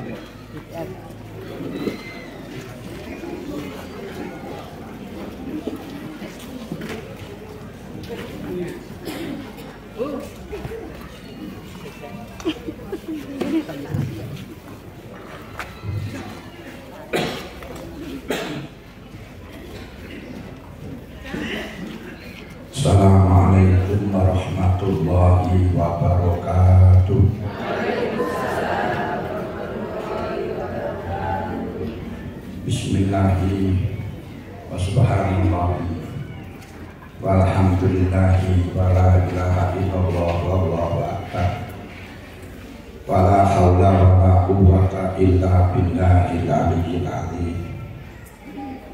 Assalamualaikum warahmatullahi wabarakatuh. Bismillahi wa subhanallahi walhamdulillahi wa la ilaha illallah wallahu akbar wa la hawla wa la quwwata illa billahil aliyyil azim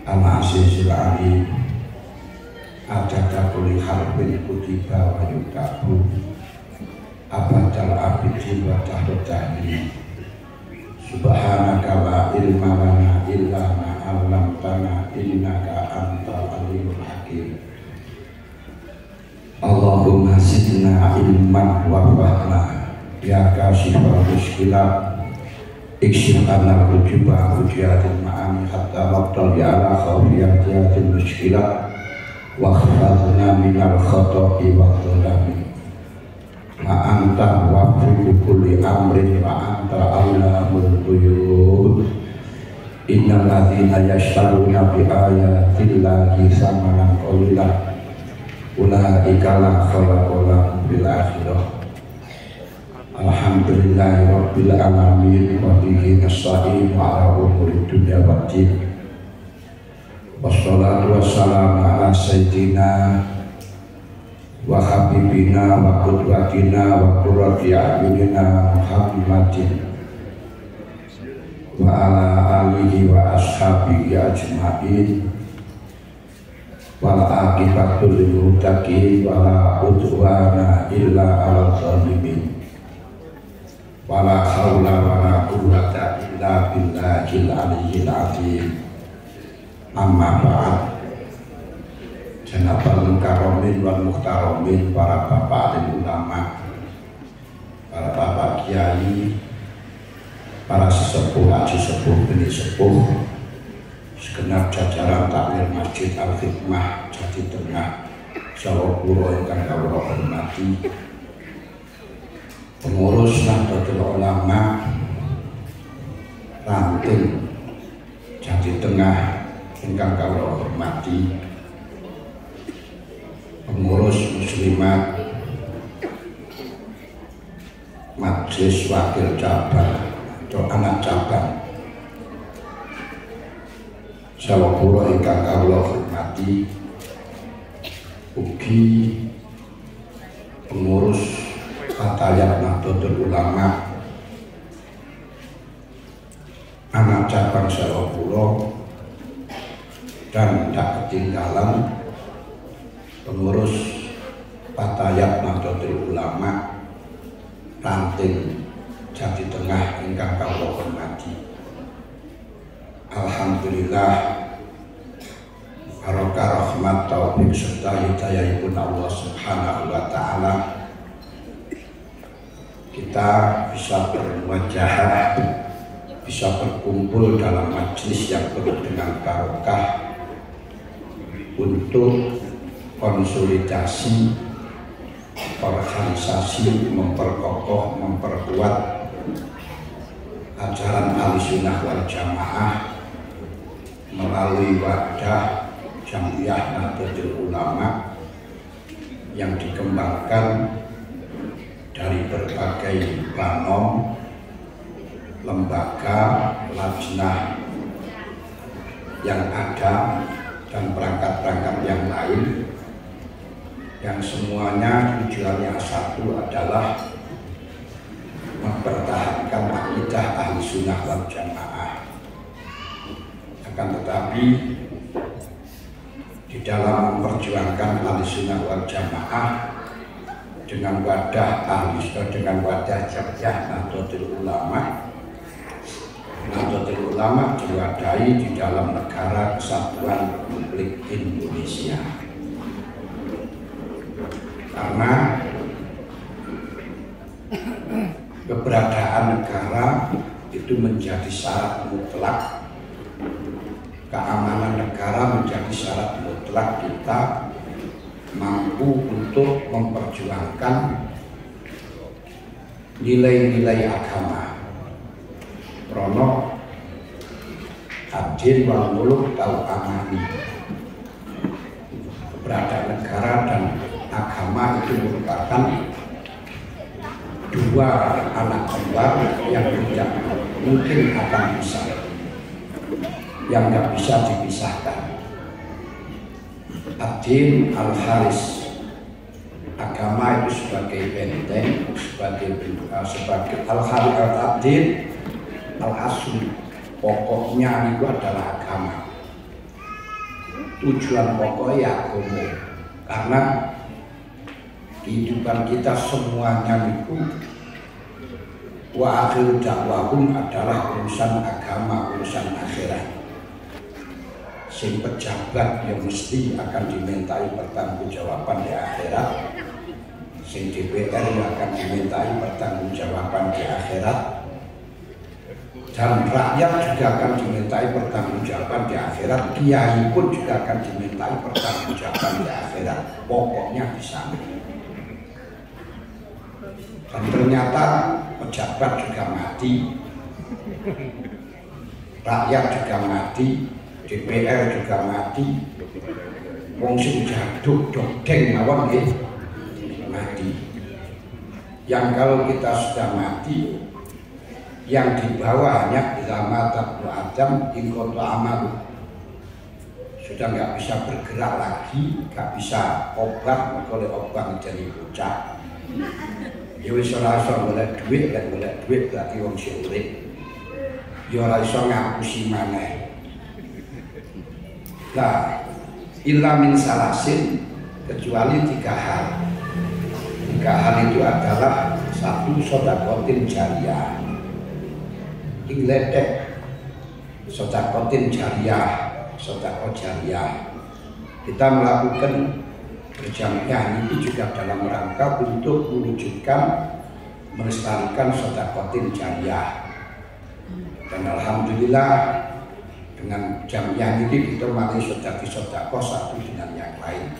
al-azizil alim adada kulli harbin kutiba wa yukabu abadal abidin wa tahdudani subhanaka la ilma lana illa ma 'allamtana innaka antal alimul hakim. Allahumma zidna ilman wa fahma ya kashifal mushkilat ikshif anna ujiba ujiatil ma'ani hatta waqtal ala khafiyatil mushkilat wa khafadna minal khata'i wa dhalami ma anta wa fi kulli amrin wa anta allamul ghuyub. Innal ladzina yashtaruna bi ayatillahi samanan qalilan ulaika la khalaqa lahum bil akhirah. Alhamdulillahi rabbil alamin wa bihi nasta'in ala umuri dunya waddin. Wassalatu wassalamu ala sayyidina wa habibina wa qudwatina wa qurrati a'yunina Muhammadin wa ala alihi wa ashabihi ajma'in wal aqibatu lil muttaqin wa la udwana illa 'alal zalimin wa la haula wa la quwwata illa billahil aliyyil azim. Amma ba'd. Janabal karomin wal muhtaromin, para bapak dan ulama, para bapak kiai, para sesepuh, haji sepuh, bini sepuh, segenap jajaran takmir Masjid Al-Hikmah Jati Tengah Sawapuro ingkang kawula hormati, pengurus Nahdlatul Ulama Ranting Jati Tengah ingkang kawula hormati, pengurus muslimat Majelis Wakil Cabang atau anak cabang Sawapuro ingkang kawula hormati, ugi pengurus Fatayat Nahdlatul Ulama anak cabang Sawapuro, dan tak ketinggalan pengurus Fatayat Nahdlatul Ulama Ranting Jati Tengah ingkang kawula hormati. Alhamdulillah, barokah rahmat taufik serta hidayahipun Allah Subhanahu wa taala, kita bisa bermuajahah, bisa berkumpul dalam majelis yang penuh dengan barokah untuk konsolidasi, organisasi, memperkokoh, memperkuat ajaran Ahlussunnah wal Jamaah melalui wadah Jam'iyah Nahdlatul Ulama yang dikembangkan dari berbagai banom, lembaga, lajnah yang ada dan perangkat-perangkat yang lain, yang semuanya tujuannya satu, adalah mempertahankan akidah Ahlussunnah wal Jamaah. Akan tetapi di dalam memperjuangkan Ahlussunnah wal Jamaah dengan wadah dengan wadah Jam'iyah Nahdlatul Ulama, Nahdlatul Ulama diwadahi di dalam Negara Kesatuan Republik Indonesia. Karena keberadaan negara itu menjadi syarat mutlak, keamanan negara menjadi syarat mutlak kita mampu untuk memperjuangkan nilai-nilai agama. Rono adil wal muluk tau amani. Keberadaan negara dan agama itu merupakan dua anak kembar yang tidak mungkin akan bisa, yang nggak bisa dipisahkan. Ad-din al-haris, agama itu sebagai benteng, sebagai al-haris, ad-din al-asli, pokoknya itu adalah agama. Tujuan pokoknya agama, karena kehidupan kita semuanya itu wa akhiru dakwahum adalah urusan agama, urusan akhirat. Sing pejabat yang mesti akan dimintai pertanggungjawaban di akhirat, sing DPR yang akan dimintai pertanggungjawaban di akhirat, dan rakyat juga akan dimintai pertanggungjawaban di akhirat, kiai pun juga akan dimintai pertanggungjawaban di akhirat. Pokoknya di sana. Dan ternyata pejabat juga mati, rakyat juga mati, DPR juga mati, wong sing jaduk dodeng mawon nggih mati. Yang kalau kita sudah mati, yang di bawahnya ilama tabnu adam ingkoto amalu, sudah nggak bisa bergerak lagi, nggak bisa obat, oleh obat jadi bocah. Ya wis ora iso golek duit, lek golek duit berarti wong sing urip. Ya ora iso ngapusi maneh. Nah, illa min salasin, kecuali 3 hal. 3 hal itu adalah satu, sodakotin jariah. Ingledek sodakotin jariah, sodako jariah. Kita melakukan berjamaah itu juga dalam rangka untuk mewujudkan, melestarikan sodakotin jariah. Dan alhamdulillah dengan jamiah ini kita mari sodako satu dengan yang lain.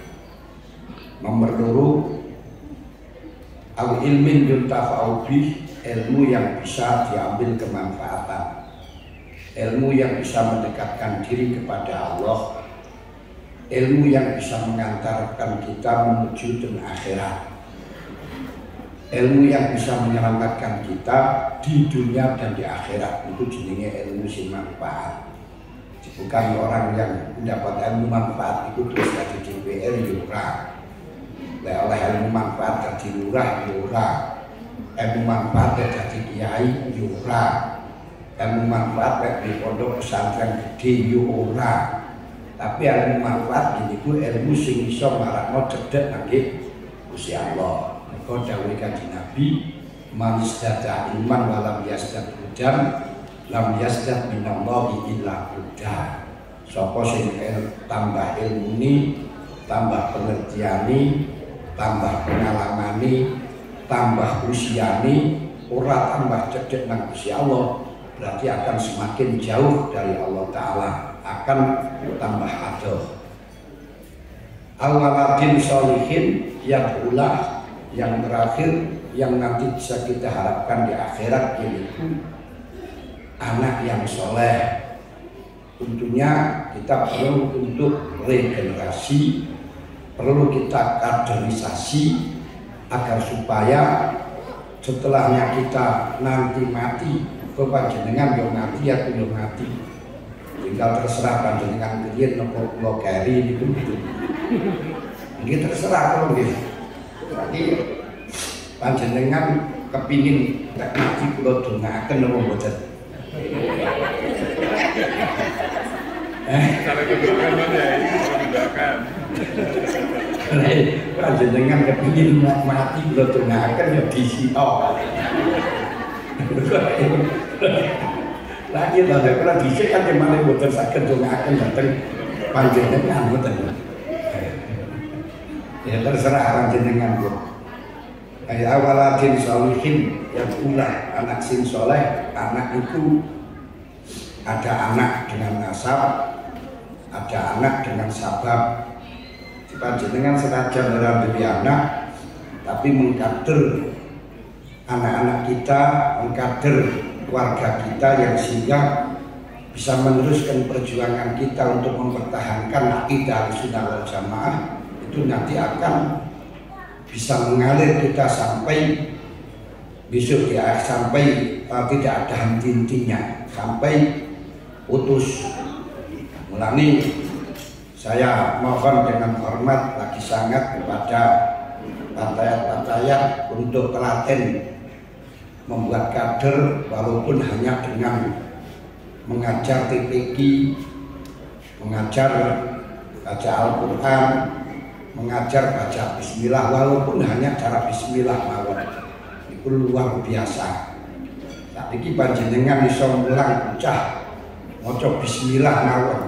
Nomor 2, al ilmin yuntafa'u bih, ilmu yang bisa diambil kemanfaatan, ilmu yang bisa mendekatkan diri kepada Allah, ilmu yang bisa mengantarkan kita menuju dunia akhirat, ilmu yang bisa menyelamatkan kita di dunia dan di akhirat. Itu jenenge ilmu sing manfaat. Bukan orang yang mendapat ilmu manfaat itu terus jadi DPR yura, oleh ilmu manfaat jadi lurah yura, ilmu manfaat jadi kiai yura, ilmu manfaat di pondok pesantren gede yura. Tapi ilmu manfaat ini ku ilmu sing iso marakno cedhek nangge Gusti Allah. Kau dawuh kanjeng Nabi, man istada ilman walam yasdad hudan lam yasdad minallahi illa hudan. Sapa sing tambah ilmuni, tambah pengertiani, tambah pengalamani, tambah usiani, ora tambah cedhek nang Gusti Allah, berarti akan semakin jauh dari Allah Ta'ala, akan tambah adoh. Al-waladin sholihin yang ulah, yang terakhir yang nanti bisa kita harapkan di akhirat, yaitu anak yang soleh. Tentunya kita perlu untuk regenerasi, perlu kita kaderisasi agar supaya setelahnya kita nanti mati, panjenengan yo mati aku yo mati. Tinggal terserah panjenengan piye nopo kula keri niku. Nggih terserah kalau nggih. Berarti panjenengan kepingin tak mati kula dongaaken nopo mboten? Kalau kebetulan mana itu mendoakan. Panjenengan kepingin mati kula dongaaken ya disito. Lagi tanda kalau dhisik kan kemana boten saged dongaaken dateng panjenengan boten. Ya terserah panjenengan, Bu. ay awaladin sholihin, yang ulah anak sing soleh. Anak itu ada anak dengan nasab, ada anak dengan sabab. Panjenengan senajan ora duwe anak, tapi mengkader anak-anak kita, mengkader keluarga kita yang sehingga bisa meneruskan perjuangan kita untuk mempertahankan akidah Ahlussunnah wal Jamaah. Itu nanti akan bisa mengalir kita sampai besok ya, sampai tidak ada henti-hentinya, sampai putus. Mulai saya mohon dengan hormat lagi sangat kepada patayat-patayat untuk telaten membuat kader, walaupun hanya dengan mengajar TPQ, mengajar baca Al-Quran, mengajar baca Bismillah, walaupun hanya cara Bismillah mawon. Itu luar biasa. Saat ini panjenengan iso mulang bocah maca Bismillah mawon,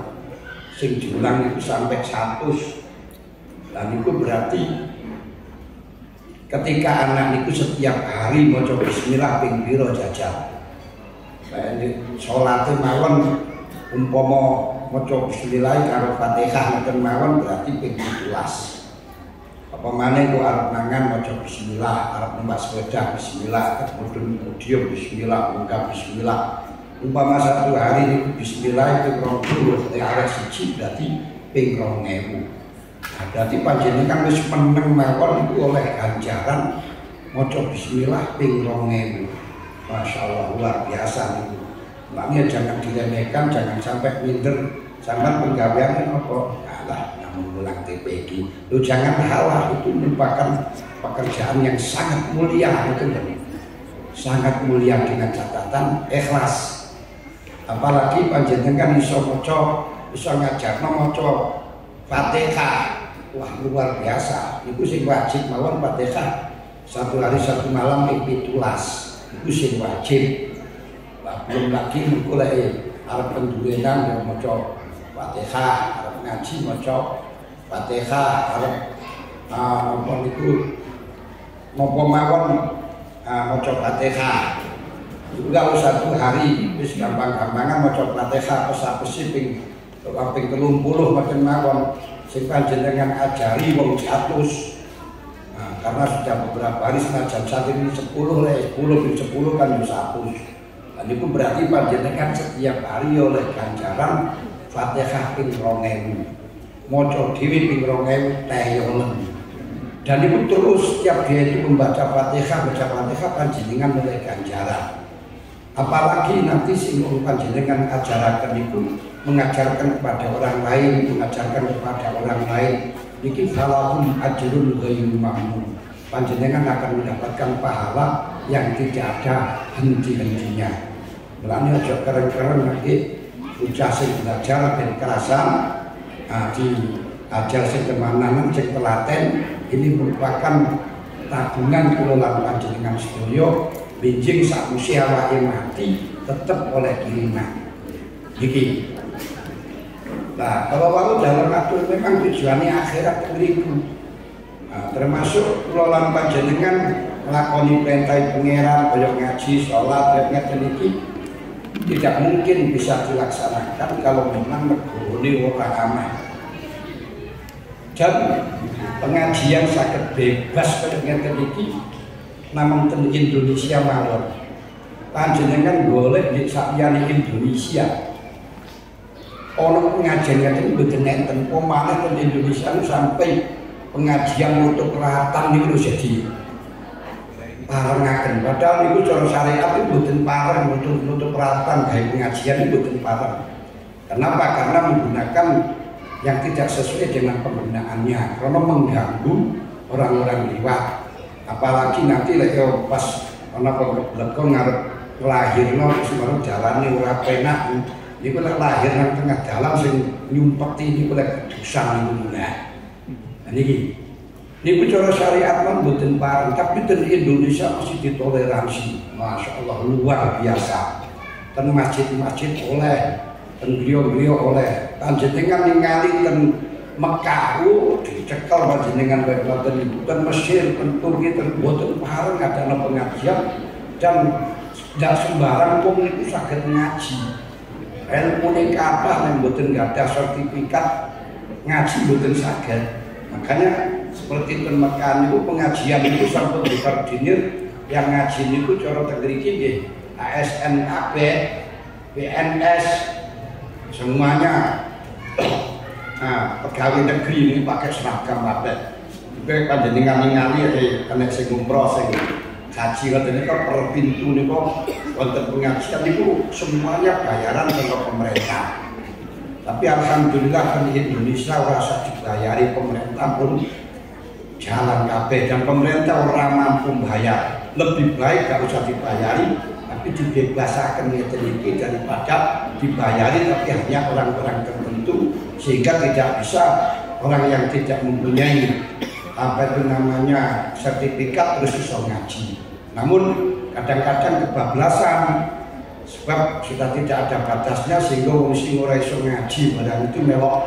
sing diulang itu sampai 100. Dan itu berarti ketika anak itu setiap hari maca Bismillah ping pira jajal. Sholat mawon umpama maca Bismillah karo Fatihah ngoten mawon berarti ping 17. Apa maneh kok arep mangan maca Bismillah, arep numpak sepeda Bismillah, kemudian Bismillah, munggah Bismillah. Umpama satu hari ini Bismillah itu 20, arek siji berarti ping 2000. Nah, berarti panjenengan wis meneng mawon itu oleh ganjaran maca Bismillah ping 2000. Masya Allah, luar biasa itu. Makanya jangan diremehkan, jangan sampai minder. Sampai penggawean apa? Alah, namun ulang TPQ. Lu jangan halah, itu merupakan pekerjaan yang sangat mulia, itu sangat mulia dengan catatan ikhlas. Apalagi panjenengan iso maca, iso ngajarno maca Fatihah. Wah, luar biasa. Itu sing wajib mawon Fatihah. Satu hari satu malam ping 17. Itu sing wajib. Nah, belum lagi mulai arep penduwenan yang maca Fatihah, arep ngaji maca Fatihah, arep apa niku napa mawon maca Fatihah. Juga satu hari wis gampang-gampangan maca Fatihah pesapesi ping 30 macam mawon sing panjenengan ajari wong 100. Karena sudah beberapa hari senajan saat ini 10 kan 100. Dan itu berarti panjenengan setiap hari oleh ganjaran Fatihah ping 2000, maca dhewe ping 2000 tayolen. Dan itu terus setiap dia itu membaca Fatihah panjenengan oleh ganjaran. Apalagi nanti sing panjenengan ajaraken itu mengajarkan kepada orang lain, mengajarkan kepada orang lain. Niki falahum ajrun ghairu mamnun. Panjenengan akan mendapatkan pahala yang tidak ada henti-hentinya. Mulane aja keren-keren nanti bocah sing belajar ben kerasan, diajar sing kemananan sing telaten. Ini merupakan tabungan kula lan panjenengan sedaya benjing sak usia awake mati tetap oleh kiriman. Niki. Nah, kalau walau dalam atur memang tujuannya akhirat beriku. Nah, termasuk kelolaan panjenengan melakoni perintah pangeran, banyak ngaji, sholat, ngeten tidak mungkin bisa dilaksanakan kalau memang negorone ora aman. Dan pengajian sakit bebas kaya ngeten iki namung ten Indonesia mawon. Panjenengan golek di sakjane Indonesia. Ono pengajian itu mboten enten, pomane ten Indonesia sampai pengajian untuk peratan niku jadi parengaken. Padahal niku cara syariat itu mboten pareng untuk peratan gawe pengajian itu mboten pareng. Kenapa? Karena menggunakan yang tidak sesuai dengan penggunaannya, karena mengganggu orang-orang liwat. Apalagi nanti lek pas ana keblekon ngarep nglahirno terus baru jalane ora penak. Niku lek lahir nang tengah dalan sing nyumpeti niku lek kedusan niku nah. Niku cara syariat kan mboten pareng, tapi di Indonesia masih ditoleransi. Masya Allah luar biasa. Ten masjid-masjid oleh, ten griya-griya oleh. Panjenengan ningali ten Mekah dicekel panjenengan bae wonten niku ten Mesir, ten Turki, ten boten pareng ngadana pengajian dan tidak sembarang wong niku saged ngaji. Ilmune kathah nek boten gadah sertifikat ngaji boten saged. Makanya seperti ten Mekah niku pengajian itu sampun dikoordinir yang ngaji niku cara teng mriki nggih ASN kabeh, PNS semuanya. Nah, pegawai negeri ini pakai seragam kabeh. Iku panjenengan ningali nek sing umroh sing haji ngoten niku per pintu niku wonten pengajian niku semuanya bayaran saka pemerintah. Tapi alhamdulillah di Indonesia ora usah dibayari pemerintah pun jalan kabeh dan pemerintah ora mampu bayar. Lebih baik gak usah dibayari tapi dibebasaken ngeten iki daripada dibayari tapi hanya orang-orang tertentu sehingga tidak bisa orang yang tidak mempunyai apa itu namanya sertifikat terus bisa ngaji. Namun kadang-kadang kebablasan sebab sudah tidak ada batasnya sehingga wong sing ora iso ngaji barang itu melok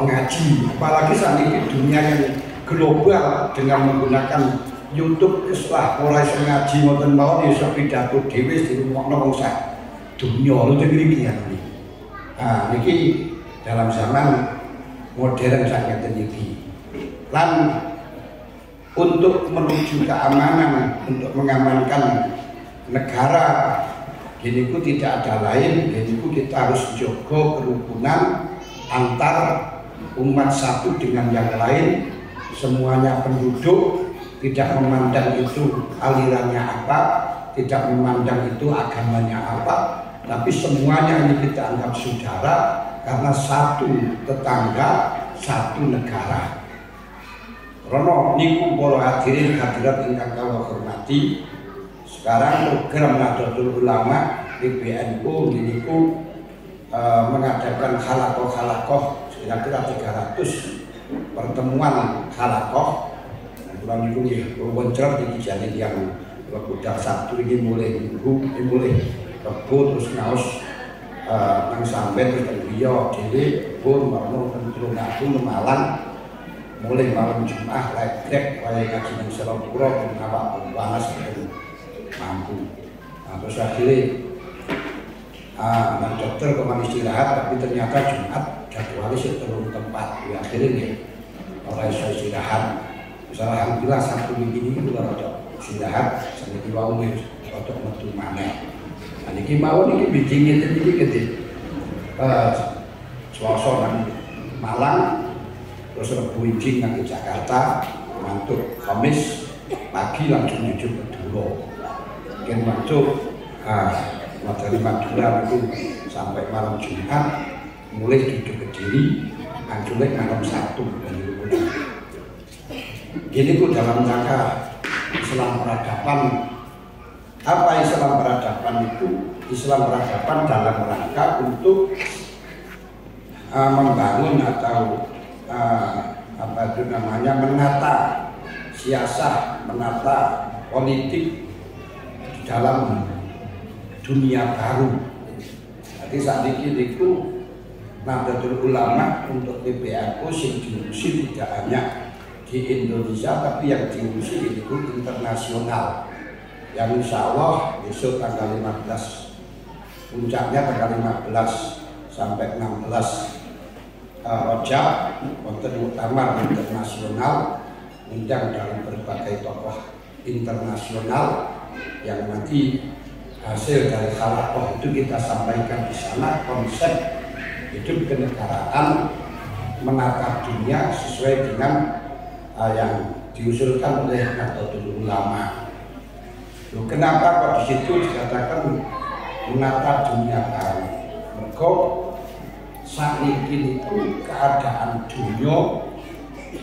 ngaji. Apalagi saat ini dunia yang global dengan menggunakan YouTube islah ora iso ngaji ngoten mawon iso pidato dhewe dirungokno wong sak dunya lho teng mriki ya. Nah niki dalam zaman modern sangat tinggi. Lan untuk menuju keamanan, untuk mengamankan negara, gini ku tidak ada lain, gini ku kita harus jaga kerukunan antar umat satu dengan yang lain, semuanya penduduk, tidak memandang itu alirannya apa, tidak memandang itu agamanya apa, tapi semuanya ini kita anggap saudara. Karena satu tetangga, satu negara. Rono niku para hadirin hadirat ingkang kula hormati. Sekarang program Nahdlatul Ulama PBNU niku mengadakan halakoh kira-kira 300 pertemuan halakoh. Kula niku nggih wencret iki jane yang budak Sabtu iki mulai minggu, mulai Rebo terus ngaos nang sampai terus beliau dhewe pun marno tentu ngaku Malang mulai malam Jumat lek kaya ngaji nang Selopuro awak panas mampu. Nah terus akhirnya nang dokter kemana istirahat tapi ternyata Jumat jadwalnya sih turun tempat di akhirnya nih orang iso istirahat. Alhamdulillah Sabtu minggu ini kita rada istirahat sampai di wau nih rada metu maneh. Niki mawon niki bijing ngeten iki gede. Selasa Malang terus Rebo ijing nang Jakarta, mantuk Kamis pagi langsung menuju Madura. Mungkin masuk dari Madura itu sampai malam Jumat mulai duduk Kediri, anjulek malam Sabtu dan gini ku dalam rangka Islam peradaban. Apa Islam peradaban itu? Islam peradaban dalam rangka untuk membangun atau apa itu namanya menata siasat, menata politik di dalam dunia baru. Jadi saat ini itu Nahdlatul Ulama untuk PBNU sing diurusi tidak hanya di Indonesia tapi yang diurusi itu internasional. Yang insya Allah besok tanggal 15 puncaknya tanggal 15 sampai 16 Rajab wonten muktamar internasional undang dari berbagai tokoh internasional yang nanti hasil dari halakoh itu kita sampaikan di sana konsep hidup kenegaraan menata dunia sesuai dengan yang diusulkan oleh Nahdlatul Ulama. Loh, kenapa kok di situ dikatakan menata dunia baru? Mergo saat ini itu keadaan dunia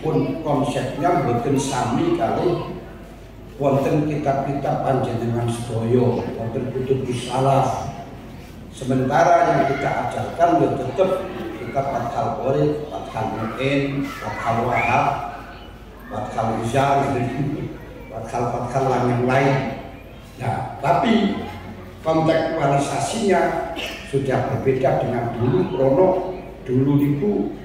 pun konsepnya boten sami kali wonten kitab-kitab panjenengan sedaya, wonten kutub salaf. Sementara yang kita ajarkan ya tetap kitab Fathul Qorib, Fathul Mu'in, Fathul Wahab, Fathul Rizal, Fathul yang lain. Nah, tapi kontekstualisasinya sudah berbeda dengan dulu. Krono dulu itu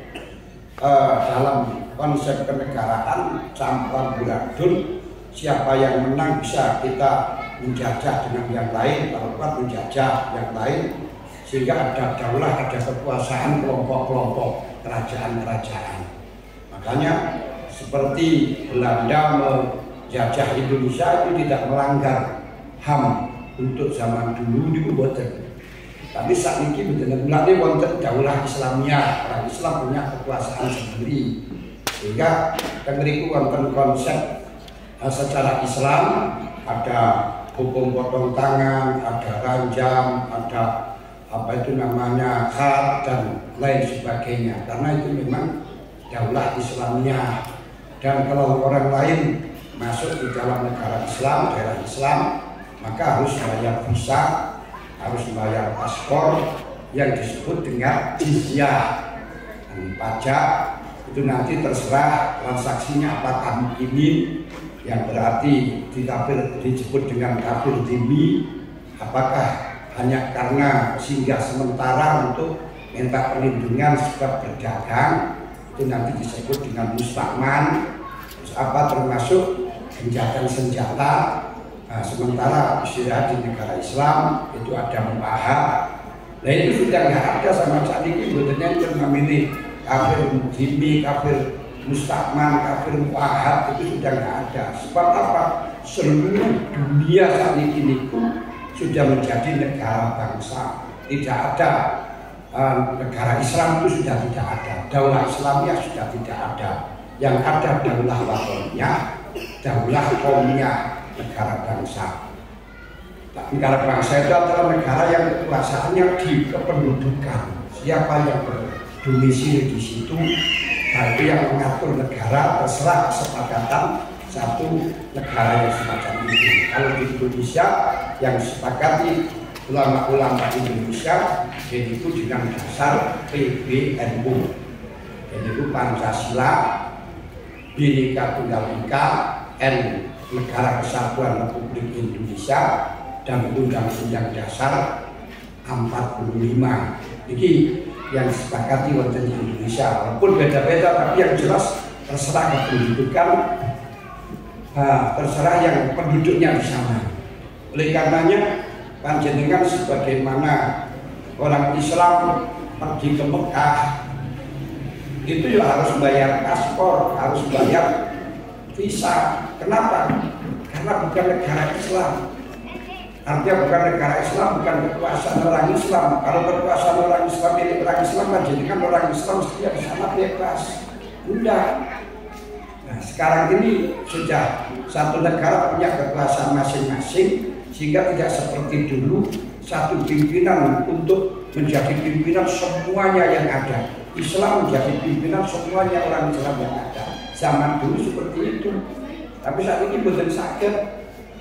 dalam konsep kenegaraan campur buradun, siapa yang menang bisa kita menjajah dengan yang lain, kalau kuat menjajah yang lain, sehingga ada daulah, ada kekuasaan kelompok-kelompok kerajaan-kerajaan. Makanya seperti Belanda menjajah Indonesia itu tidak melanggar HAM untuk zaman dulu di Kuboten. Tapi saat ini benar-benar wonten daulah Islamiyah, orang Islam punya kekuasaan sendiri, sehingga kemeriku wonten konsep secara Islam ada hukum potong tangan, ada ranjam, ada apa itu namanya had dan lain sebagainya, karena itu memang daulah Islamiyah. Dan kalau orang lain masuk di dalam negara Islam, daerah Islam, maka harus bayar visa, harus bayar paspor yang disebut dengan jizyah, pajak. Itu nanti terserah transaksinya apakah mukmin, yang berarti disebut dengan kafir dhimmi, apakah hanya karena singgah sementara untuk minta perlindungan sebab berdagang, itu nanti disebut dengan musta'man. Terus apa termasuk gencatan senjata. Nah, sementara istilah di negara Islam itu ada mubahah. Nah itu sudah nggak ada sama saat ini. Betulnya itu memilih kafir dhimmi, kafir musta'man, kafir mubahah, itu sudah nggak ada. Sebab apa? Seluruh dunia saat ini sudah menjadi negara bangsa. Tidak ada negara Islam itu sudah tidak ada. Daulah Islamiyah sudah tidak ada. Yang ada daulah watoniyah, daulah qaumiyah, negara bangsa. Negara bangsa itu adalah negara yang kekuasaannya di kependudukan. Siapa yang berdomisili di situ, nah itu yang mengatur negara, terserah kesepakatan satu negara yang semacam itu. Kalau di Indonesia yang disepakati ulama-ulama Indonesia yaitu dengan dasar PBNU, yaitu Pancasila, Bhinneka Tunggal Ika, N Negara Kesatuan Republik Indonesia, dan Undang-Undang Dasar 45. Ini yang disepakati wonten di Indonesia, walaupun beda-beda, tapi yang jelas terserah kependudukan, terserah yang penduduknya di sana. Oleh karenanya panjenengan sebagaimana orang Islam pergi ke Mekah itu ya harus bayar paspor, harus bayar visa. Kenapa? Karena bukan negara Islam. Artinya bukan negara Islam, bukan kekuasaan orang Islam. Kalau kekuasaan orang Islam milik orang Islam, menjadikan orang Islam setiap di sana bebas. Udah. Nah, sekarang ini sudah satu negara punya kekuasaan masing-masing, sehingga tidak seperti dulu satu pimpinan untuk menjadi pimpinan semuanya yang ada. Islam menjadi pimpinan semuanya orang Islam yang ada. Zaman dulu seperti itu. Tapi saat ini bukan sakit.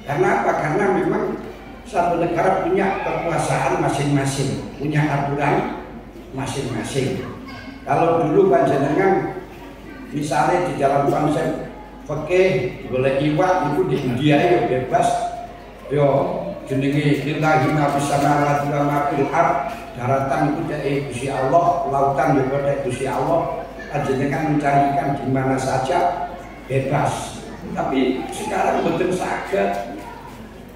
Karena apa? Karena memang satu negara punya kekuasaan masing-masing, punya aturan masing-masing. Kalau dulu panjenengan misalnya di dalam konsep fikih boleh iwak itu di India itu bebas, yo jenenge lillahi ma fis samawati wa ma fil ard, daratan itu dari Gusti Allah, lautan juga dari Gusti Allah. Panjenengan mencarikan di mana saja bebas. Tapi sekarang betul sakit.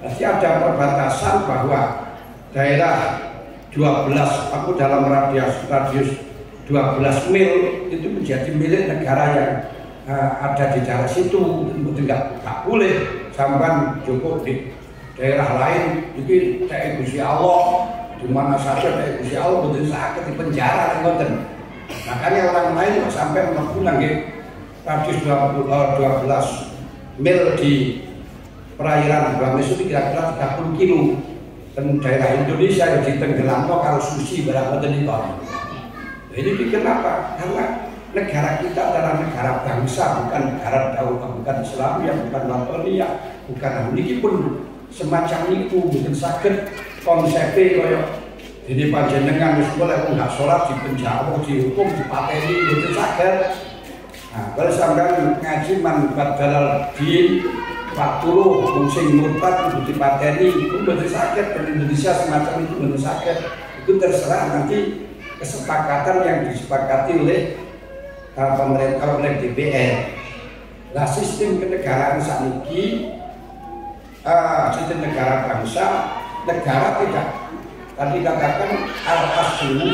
Pasti ada perbatasan bahwa daerah 12, aku dalam radius 12 mil itu menjadi milik negara yang ada di daerah situ. Betul nggak boleh sampai cukup di daerah lain. Itu dari Gusti Allah, di mana saja dari Gusti Allah betul sakit di penjara betul. Makanya orang lain sampai pulang gitu radius 12 mil di perairan Bangladesh itu kira-kira 30 kilo. Dan daerah Indonesia yang ditenggelam kalau sushi berapa ton. Ini kenapa? Karena negara kita adalah negara bangsa, bukan negara daulah, bukan Islam, ya bukan watoniyah, bukan ini pun semacam itu. Bukan sakit konsepnya kayak ini panjenengan sekolah nggak sholat di penjara, dihukum, dipateni, bukan sakit. Nah, kalau sampai ngaji manfaat dalal din waktu musim murtad itu dipateni, itu betul sakit. Di Indonesia semacam itu betul sakit. Itu terserah nanti kesepakatan yang disepakati oleh kalau oleh DPR. Nah, sistem kenegaraan saniki, sistem negara bangsa, negara tidak tadi katakan al-aslu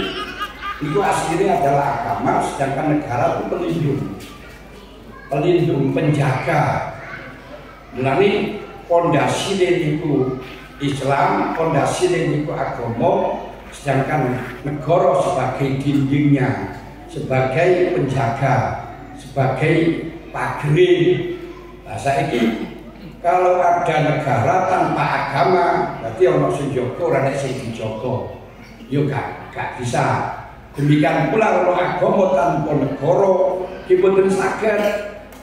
itu aslinya adalah agama, sedangkan negara itu pelindung, penjaga. Mulane pondasi itu Islam, pondasi itu agama, sedangkan negara sebagai dindingnya, sebagai penjaga, sebagai pagri. Nah, saiki kalau ada negara tanpa agama, berarti ono sing jaga ora nek sing dijaga. Yo gak bisa. Demikian pula kalau agama tanpa negara diboten saged,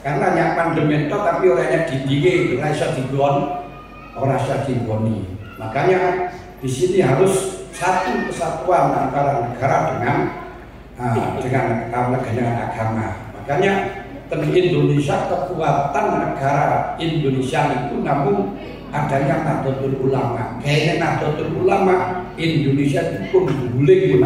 karena nyak pandemi tapi orangnya dindinge ora iso digon, ora iso digoni. Makanya di sini harus satu kesatuan antara negara dengan agama. Makanya Indonesia, kekuatan negara Indonesia itu namun adanya Nahdlatul Ulama. Kayaknya Nahdlatul Ulama Indonesia itu pun guling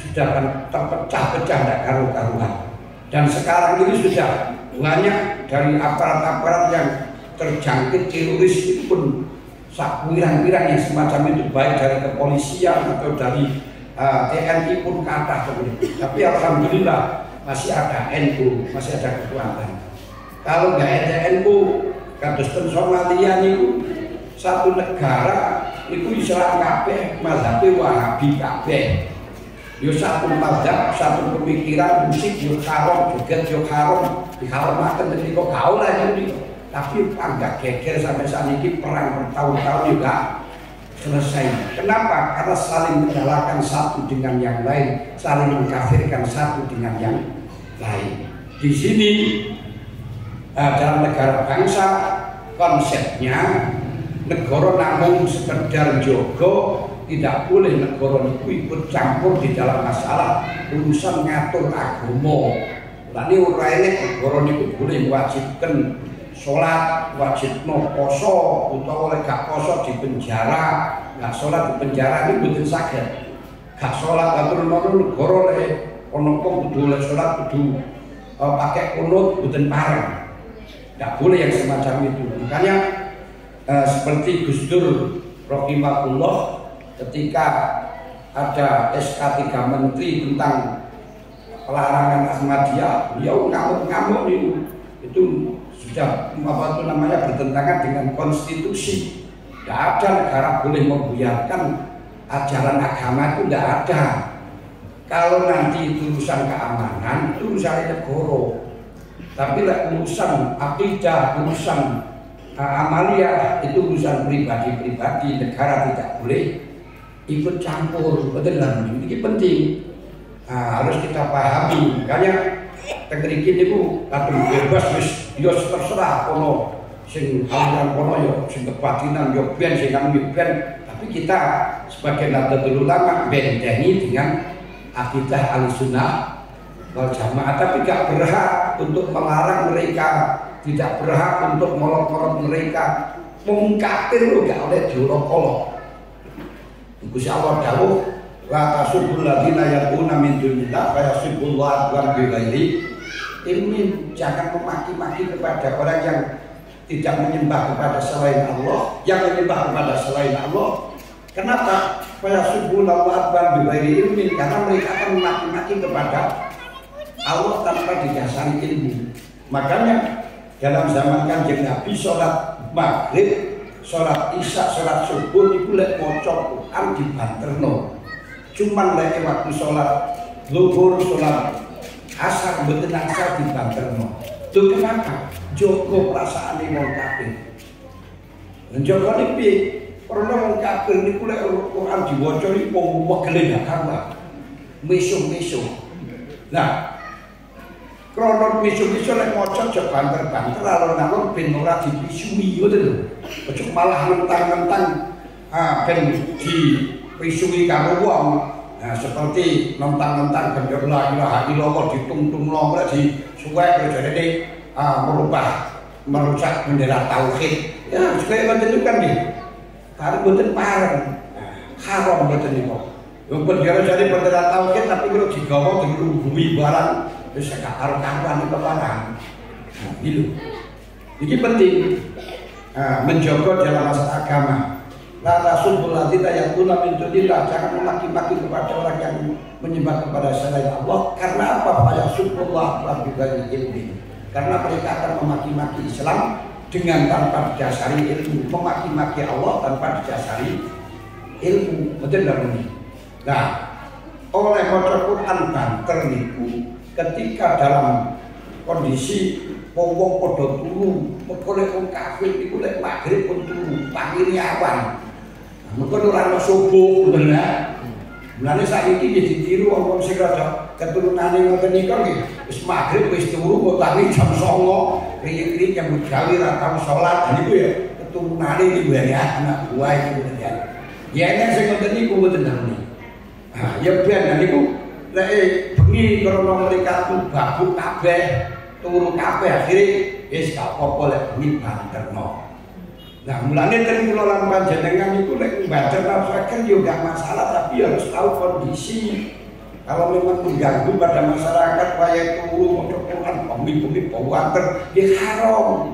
sudah terpecah-pecah tidak karu-karuan. Dan sekarang ini sudah banyak dari aparat-aparat yang terjangkit teroris itu pun pirang-pirang yang semacam itu, baik dari kepolisian atau dari TNI pun ke atas. Tapi alhamdulillah masih ada NU, masih ada kekuatan. Kalau nggak ada NU, kados ten Somalia itu satu negara itu Islam kabeh, mazhab Wahabi kabeh. Yo satu mazhab, satu pemikiran, musik yo haram, joget yo haram, dihormatkan dari kok gaul aja ini. Tapi agak geger sampai saat ini perang bertahun-tahun juga selesai. Kenapa? Karena saling menyalahkan satu dengan yang lain, saling mengkafirkan satu dengan yang lain. Di sini dalam negara bangsa konsepnya negara namun sekedar jogo, tidak boleh negara itu ikut campur di dalam masalah urusan ngatur agama. Lalu orang negara itu boleh mewajibkan sholat, wajib no poso, atau oleh gak poso di penjara, gak sholat di penjara ini bukan sakit. Gak sholat atau nonton negara oleh onokong kudu oleh sholat kudu pakai kunut bukan parang. Gak boleh yang semacam itu. Makanya seperti Gus Dur rahimahullah ketika ada SK 3 Menteri tentang pelarangan Ahmadiyah, beliau ngamuk-ngamuk itu sudah bertentangan dengan konstitusi. Tidak ada negara boleh membuyarkan ajaran agama, itu tidak ada. Kalau nanti itu urusan keamanan, itu urusan negara. Tapi urusan akidah, urusan amalia, itu urusan pribadi-pribadi. Negara tidak boleh ikut campur. Betul lah, ini penting. Harus kita pahami. Makanya teknik ini bu, atau bebas wis yo terserah kono sing aliran kono yo sing kebatinan yo ben sing kami ben, tapi kita sebagai Nahdlatul Ulama benteni dengan akidah Ahlussunnah wal Jamaah, tapi gak berhak untuk melarang mereka, tidak berhak untuk molok-molok mereka, mengkafir lo gak oleh diolok-olok. Gusti Allah dawuh la tasubul ladina yaquna min dunillah fa yasubullah wa bighairi. Ini jangan memaki-maki kepada orang yang tidak menyembah kepada selain Allah, yang menyembah kepada selain Allah. Kenapa? Fa yasubullah wa bighairi ilmin, karena mereka akan memaki-maki kepada Allah tanpa didasari ilmu. Makanya dalam zaman Kanjeng Nabi sholat maghrib, sholat isya, sholat subuh itu lek maca Quran dibanterno. Cuman lek waktu sholat zuhur, sholat asar mboten asar dibanterno. Lho kenapa? Jogo perasaan wong kafir. Njogo piye? Karena wong kafir niku lek Quran diwaca iki wong wegele gak karuan. Mesum-mesum. Nah, krono misu-misu lek maca aja banter-banter alon-alon ben ora dipisui ngoten lho. Aja malah mentang-mentang ben dipisui karo wong. Nah, seperti mentang-mentang gendher la ilaha illallah ditungtung-tung disuwek terjadi merusak bendera tauhid. Ya, supaya ngoten kan nggih. Karo mboten pareng. Haram mboten niku. Wong bendera jadi bendera tauhid tapi kalau digawa dilungguhi barang wis gak karo karuan keparang. Nah, gitu. Ini penting menjaga dalam masalah agama. La tasubul ladzina yaquluna min dunillah, jangan memaki-maki kepada orang yang menyembah kepada selain Allah. Karena apa? Fa yasubullah wa bighairi ilmi. Karena mereka akan memaki-maki Islam dengan tanpa didasari ilmu, memaki-maki Allah tanpa didasari ilmu. Betul tak ini? Nah, oleh maca Quran banter niku ketika dalam kondisi wong padha turu, mergo lek wong kafir niku lek magrib pun turu, pangine awan. Mergo ora ono subuh ngoten ya. Mulane saiki nggih ditiru wong sing rada keturunane ngoten niku nggih wis magrib wis turu kok tangi jam 09.00 riyi-riyi nyambut gawe ra tau salat niku ya keturunane niku ya anak buah iku ya. Ya nek sing ngoten niku mboten ngerti. Ah ya ben niku lek bengi krana mereka tuh babuk kabeh, turu kabeh akhire wis gak apa-apa lek bengi banterno. Nah, mulane tadi kula lan panjenengan itu lek baca nafsaken yo gak masalah, tapi harus tahu kondisi. Kalau memang mengganggu pada masyarakat kaya turu maca Quran pembi-pembi bawater ya haram.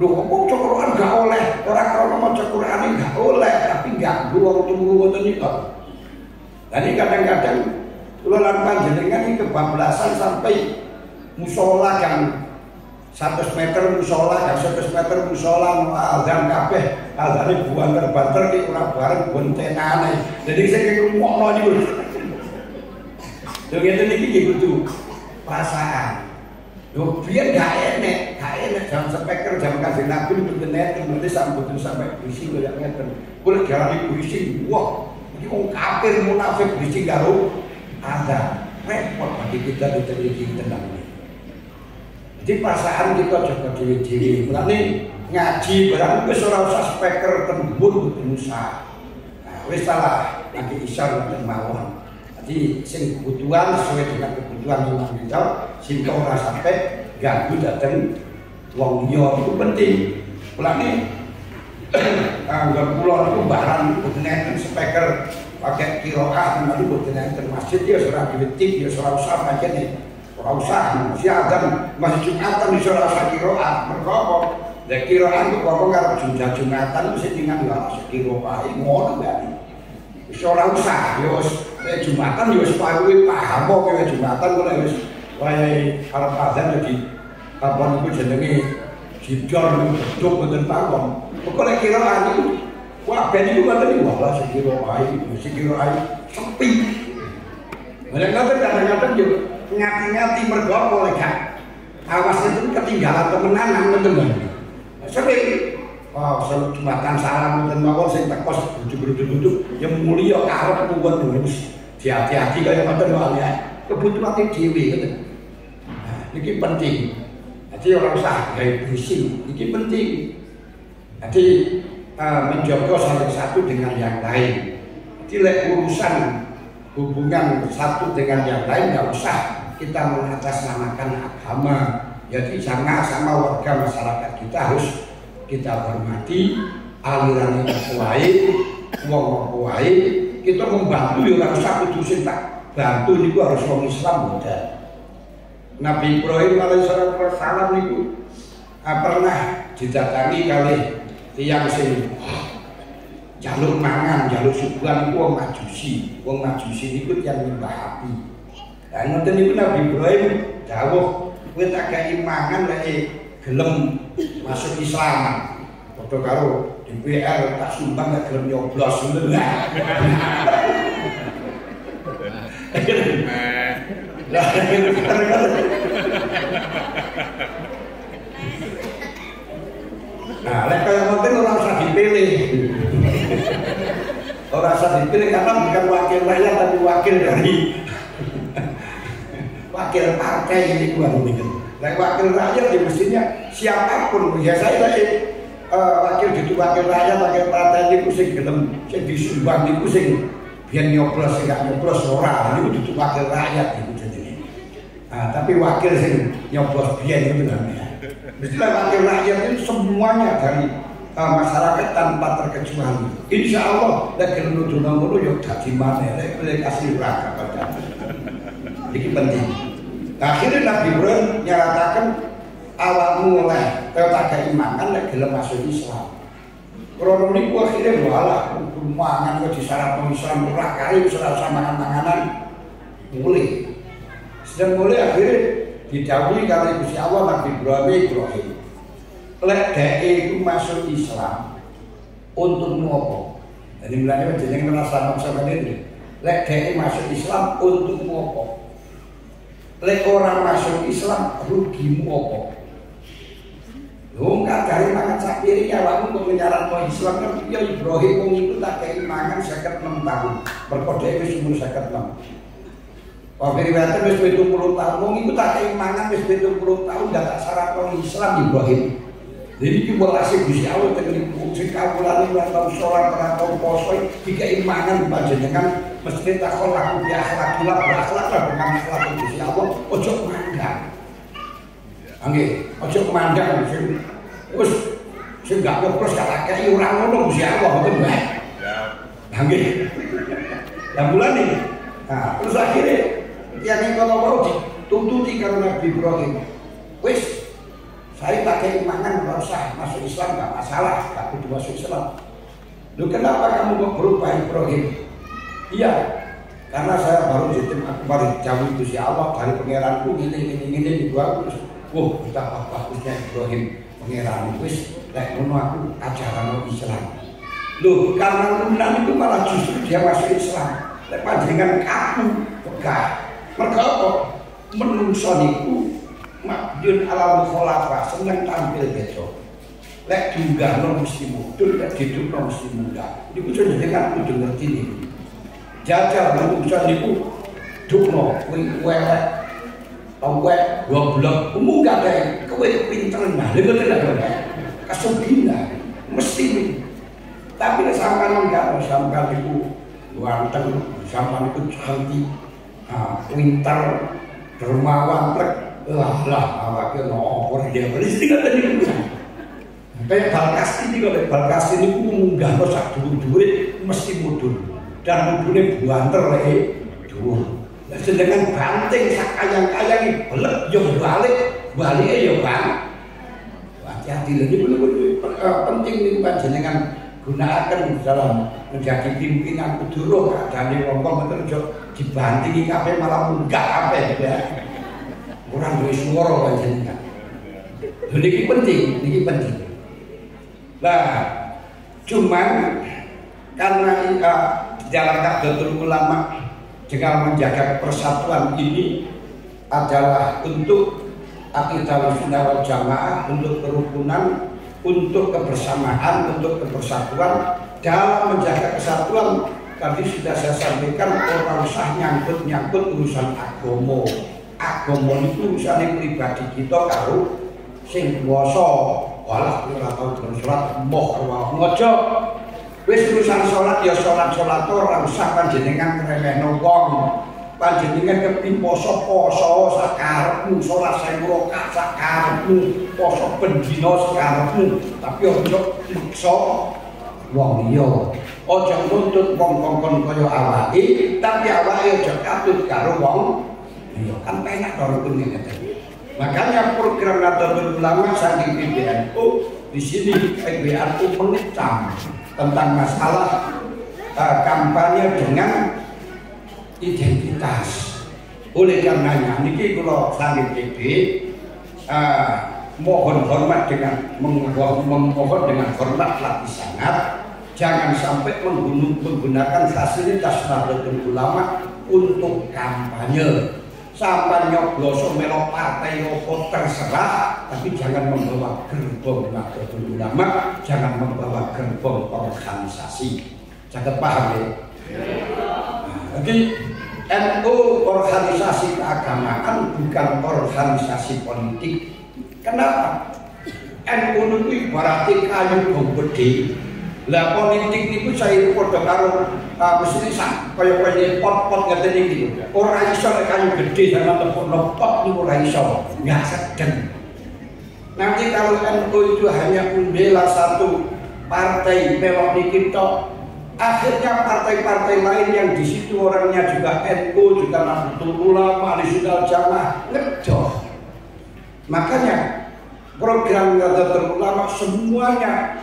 Lho kok maca Quran gak oleh, ora krono maca Quran gak oleh, tapi ganggu wong turu ngoten niku. Jadi kadang-kadang kula lan panjenengan iki kebablasan sampai musola kan 100 meter musola, 100 meter musola, azan kabeh, azane buanter-banter ki ora bareng bontenane. Jadi saya ngomongno niku. Lho ngeten iki nggih kudu perasaan. Lho biyen gak enek jam speaker jam kasih Nabi mboten enten, mesti sampai berisi kaya ngeten. Kuwi garane berisi, wah, iki wong kafir munafik berisi karo ada. Repot bagi kita diteliti tenang ini. Jadi perasaan kita jaga diri-diri. Mulane ngaji barang wis ora usah speaker tembur mboten usah. Nah, wis salah lagi isar dan mawon. Jadi sing kebutuhan sesuai dengan kebutuhan imam kita, sehingga ora sampai ganggu dateng wong liya itu penting. Mulane anggar kula niku barang mboten enten speaker pakai qiraat nanti mboten enten masjid ya ora diwetik ya ora usah pancen. Ora usah, mesti azan masih Jumatan iso ora usah qiraat. Mergo apa? Lek qiraat kok karo Jumatan mesti tinggal ora usah qiraat ngono berarti. Wis ora usah, ya wis Jumatan ya wis kuwi paham kok kowe Jumatan kok wis wayahe arep azan jadi apa niku jenenge jidor beduk mboten pawon. Kok lek qiraat niku kabeh niku ngoten niku wala sing qiraat sepi. Mereka kadang-kadang juga ngati-ngati mergo apa lek gak awas itu ketinggalan temenan teman-teman. Sering selalu Jumatan salam ngoten mawon sing teko duduk-duduk yang mulia karep kuwat terus. Hati-hati kaya ngoten wae ya. Kebutuhane dhewe ngoten. Nah, iki penting. Jadi ora usah gawe bising, iki penting. Jadi menjaga salah satu dengan yang lain. Jadi lek urusan hubungan satu dengan yang lain nggak usah kita mengatasnamakan agama. Jadi sama warga masyarakat kita harus kita hormati aliran yang baik, wong baik. Kita membantu ya nggak usah kudu sing tak bantu niku harus wong Islam modal. Nabi Ibrahim alaihissalam niku pernah didatangi kali tiyang sing jalur mangan, jalur subuhan itu wong majusi niku yang nyembah api. Lah ngoten niku Nabi Ibrahim dawuh, kowe tak gawe mangan lek gelem masuk Islam. Padha karo DPR tak sumbang lek gelem nyoblos ngoten lah. Nah, lek kaya ngoten ora usah dipilih. Ora usah dipilih karena bukan wakil rakyat tapi wakil dari wakil partai ini gua mikir. Lek wakil rakyat ya mestinya siapapun ya saya wakil gitu wakil rakyat wakil partai niku sing gelem sing disumbang niku sing biyen nyoblos sing gak nyoblos ora niku dudu wakil rakyat niku jenenge. Nah, tapi wakil sing nyoblos biyen itu namanya. Mestilah wakil rakyat itu semuanya dari masyarakat tanpa terkecuali. Insya Allah lek nuduh ngono yo dadi maneh lek kasih raga pada. Iki penting. Akhirnya Nabi Ibrahim nyaratakan awakmu oleh tak keimanan lek gelem masuk Islam. Krono niku akhirnya walah mangan kok disyarat Islam ora kae wis ora usah mangan-manganan mulai. Sedang mulai akhirnya didhawuhi kali Gusti Allah Nabi Ibrahim. Lek dhek iku masuk Islam untuk apa? Jadi mulanya jenenge menasabak sama ini. Lek dhek masuk Islam untuk apa? Lek orang masuk Islam rugimu apa? Lu enggak cari makan sapiri ya waktu untuk menyarankan Islam kan ya Ibrahim wong itu tak kei mangan 56 tahun. Berkode wis umur 56. Wah riwayate wis 70 tahun wong iku tak kei mangan wis 70 tahun dak tak syarat Islam Ibrahim. Jadi iki welase Gusti Allah teng sing kawulane ora tau salat ora tau poso dikei mangan panjenengan mesti takon aku bi akhlak akhlak lah dengan akhlak Gusti Allah ojo mandang. Nggih, aja kemandang wis sing gak terus gak kei ora ngono Gusti Allah mboten bae. Ya. Nggih. Lah mulane nah, terus akhirnya yang kono mau ditututi karo Nabi Ibrahim. Wis saya tak kei mangan ora usah masuk Islam gak masalah, gak kudu masuk Islam. Loh kenapa kamu kok berubah Ibrahim? Iya, karena saya baru jitim aku baru jauh Gusti Allah dari pangeranku ini dibuat. Wah, betapa bagusnya Ibrahim pangeran wis lek ngono aku ajaran Islam. Loh, karena kemudian itu malah justru dia masuk Islam. Lek panjenengan kaku pegah. Mergo apa? Menungso niku mabdun ala mukhalafah, seneng tampil besok. Lek diunggahno mesti mudhun, lek didukno mesti munggah. Niku jenengan kudu ngerti niku. Jajal menungso niku dukno kuwi welek awet goblok umum gak ada kowe pinter nah lha bener kasubina mesti tapi nek sampean enggak sampean iku ganteng sampean iku cantik pinter dermawan lah awake no ora dia mesti gak tadi kayak balkas ini kalau balkas ini munggah sak dhuwur-dhuwure mesti mudhun dan mudhune buanter lek dhuwur. Sedangkan banting sak kayang-kayang belek yo balik yo bang. Hati-hati lho niku penting niku panjenengan gunakan dalam menjadi pimpinan kudu kadane wong-wong mboten dibantingi kabeh malah munggah kabeh ya. Ora duwe swara panjenengan. Lho niki penting. Lah cuman karena dalam Nahdlatul Ulama dengan menjaga persatuan ini adalah untuk akidah sunnah wal jamaah, untuk kerukunan, untuk kebersamaan, untuk kebersatuan. Dalam menjaga kesatuan tadi sudah saya sampaikan orang usah nyangkut urusan agama. Agama itu urusan pribadi kita karo sing kuwasa. Walah ora tau salat moh ngojo. Wis urusan salat ya salat ora usah panjenengan ngremehno wong. Panjenengan kepin poso sakarepmu, salat 1000 rakaat sakarepmu, poso ben dina sakarepmu, tapi aja nyiksa wong liya. Aja nuntut wong kongkon kaya awake, tapi awake aja katut karo wong liya. Kan penak to rukun ngene. Makanya program Nahdlatul Ulama saking PBNU di sini PBNU mengecam tentang masalah kampanye dengan identitas. Oleh karenanya niki kula saking PB mohon hormat dengan memohon dengan hormat lagi sangat, jangan sampai menggunakan fasilitas Nahdlatul Ulama untuk kampanye. Sampai nyobloso melo partai opo terserah, tapi jangan membawa gerbong Nahdlatul Ulama, jangan membawa gerbong organisasi. Jangan paham ya? Jadi NU organisasi keagamaan bukan organisasi politik. Kenapa? NU itu ibaratnya kayu gede. Lah politik niku saya padha karo mesti kaya pot-pot ngeten iki. Ora iso nek kayu gede sama tepuk pot niku ora iso. Enggak sedeng. Nanti kalau NU itu hanya membela satu partai melok niki tok, Akhirnya partai-partai lain yang di situ orangnya juga NU, juga Nahdlatul Ulama, Ahlussunnah Jamaah ngejoh. Makanya program Nahdlatul Ulama semuanya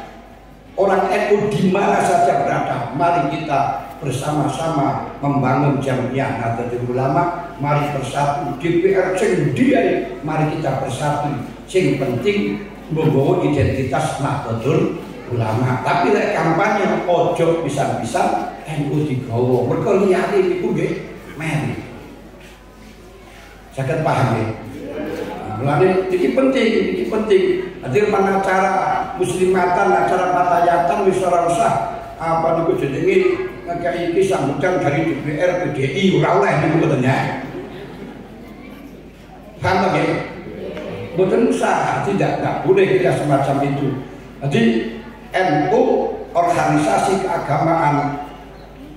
orang NU di mana saja berada, mari kita bersama-sama membangun Jamiah Nahdlatul Ulama, mari bersatu. DPR sendiri, mari kita bersatu. Yang penting membawa identitas Nahdlatul Ulama. Tapi lek kampanye ojo pisan-pisan NU digawa. Mergo liyane niku nggih meri. Saged paham nggih? Mulane iki penting. Hadir acara muslimatan, acara patayatan wis ora usah apa niku jenenge ngekeki iki sambutan dari DPR PDI ora oleh niku mboten ya. Paham nggih? Mboten usah, tidak boleh kita semacam itu. Jadi NU organisasi keagamaan,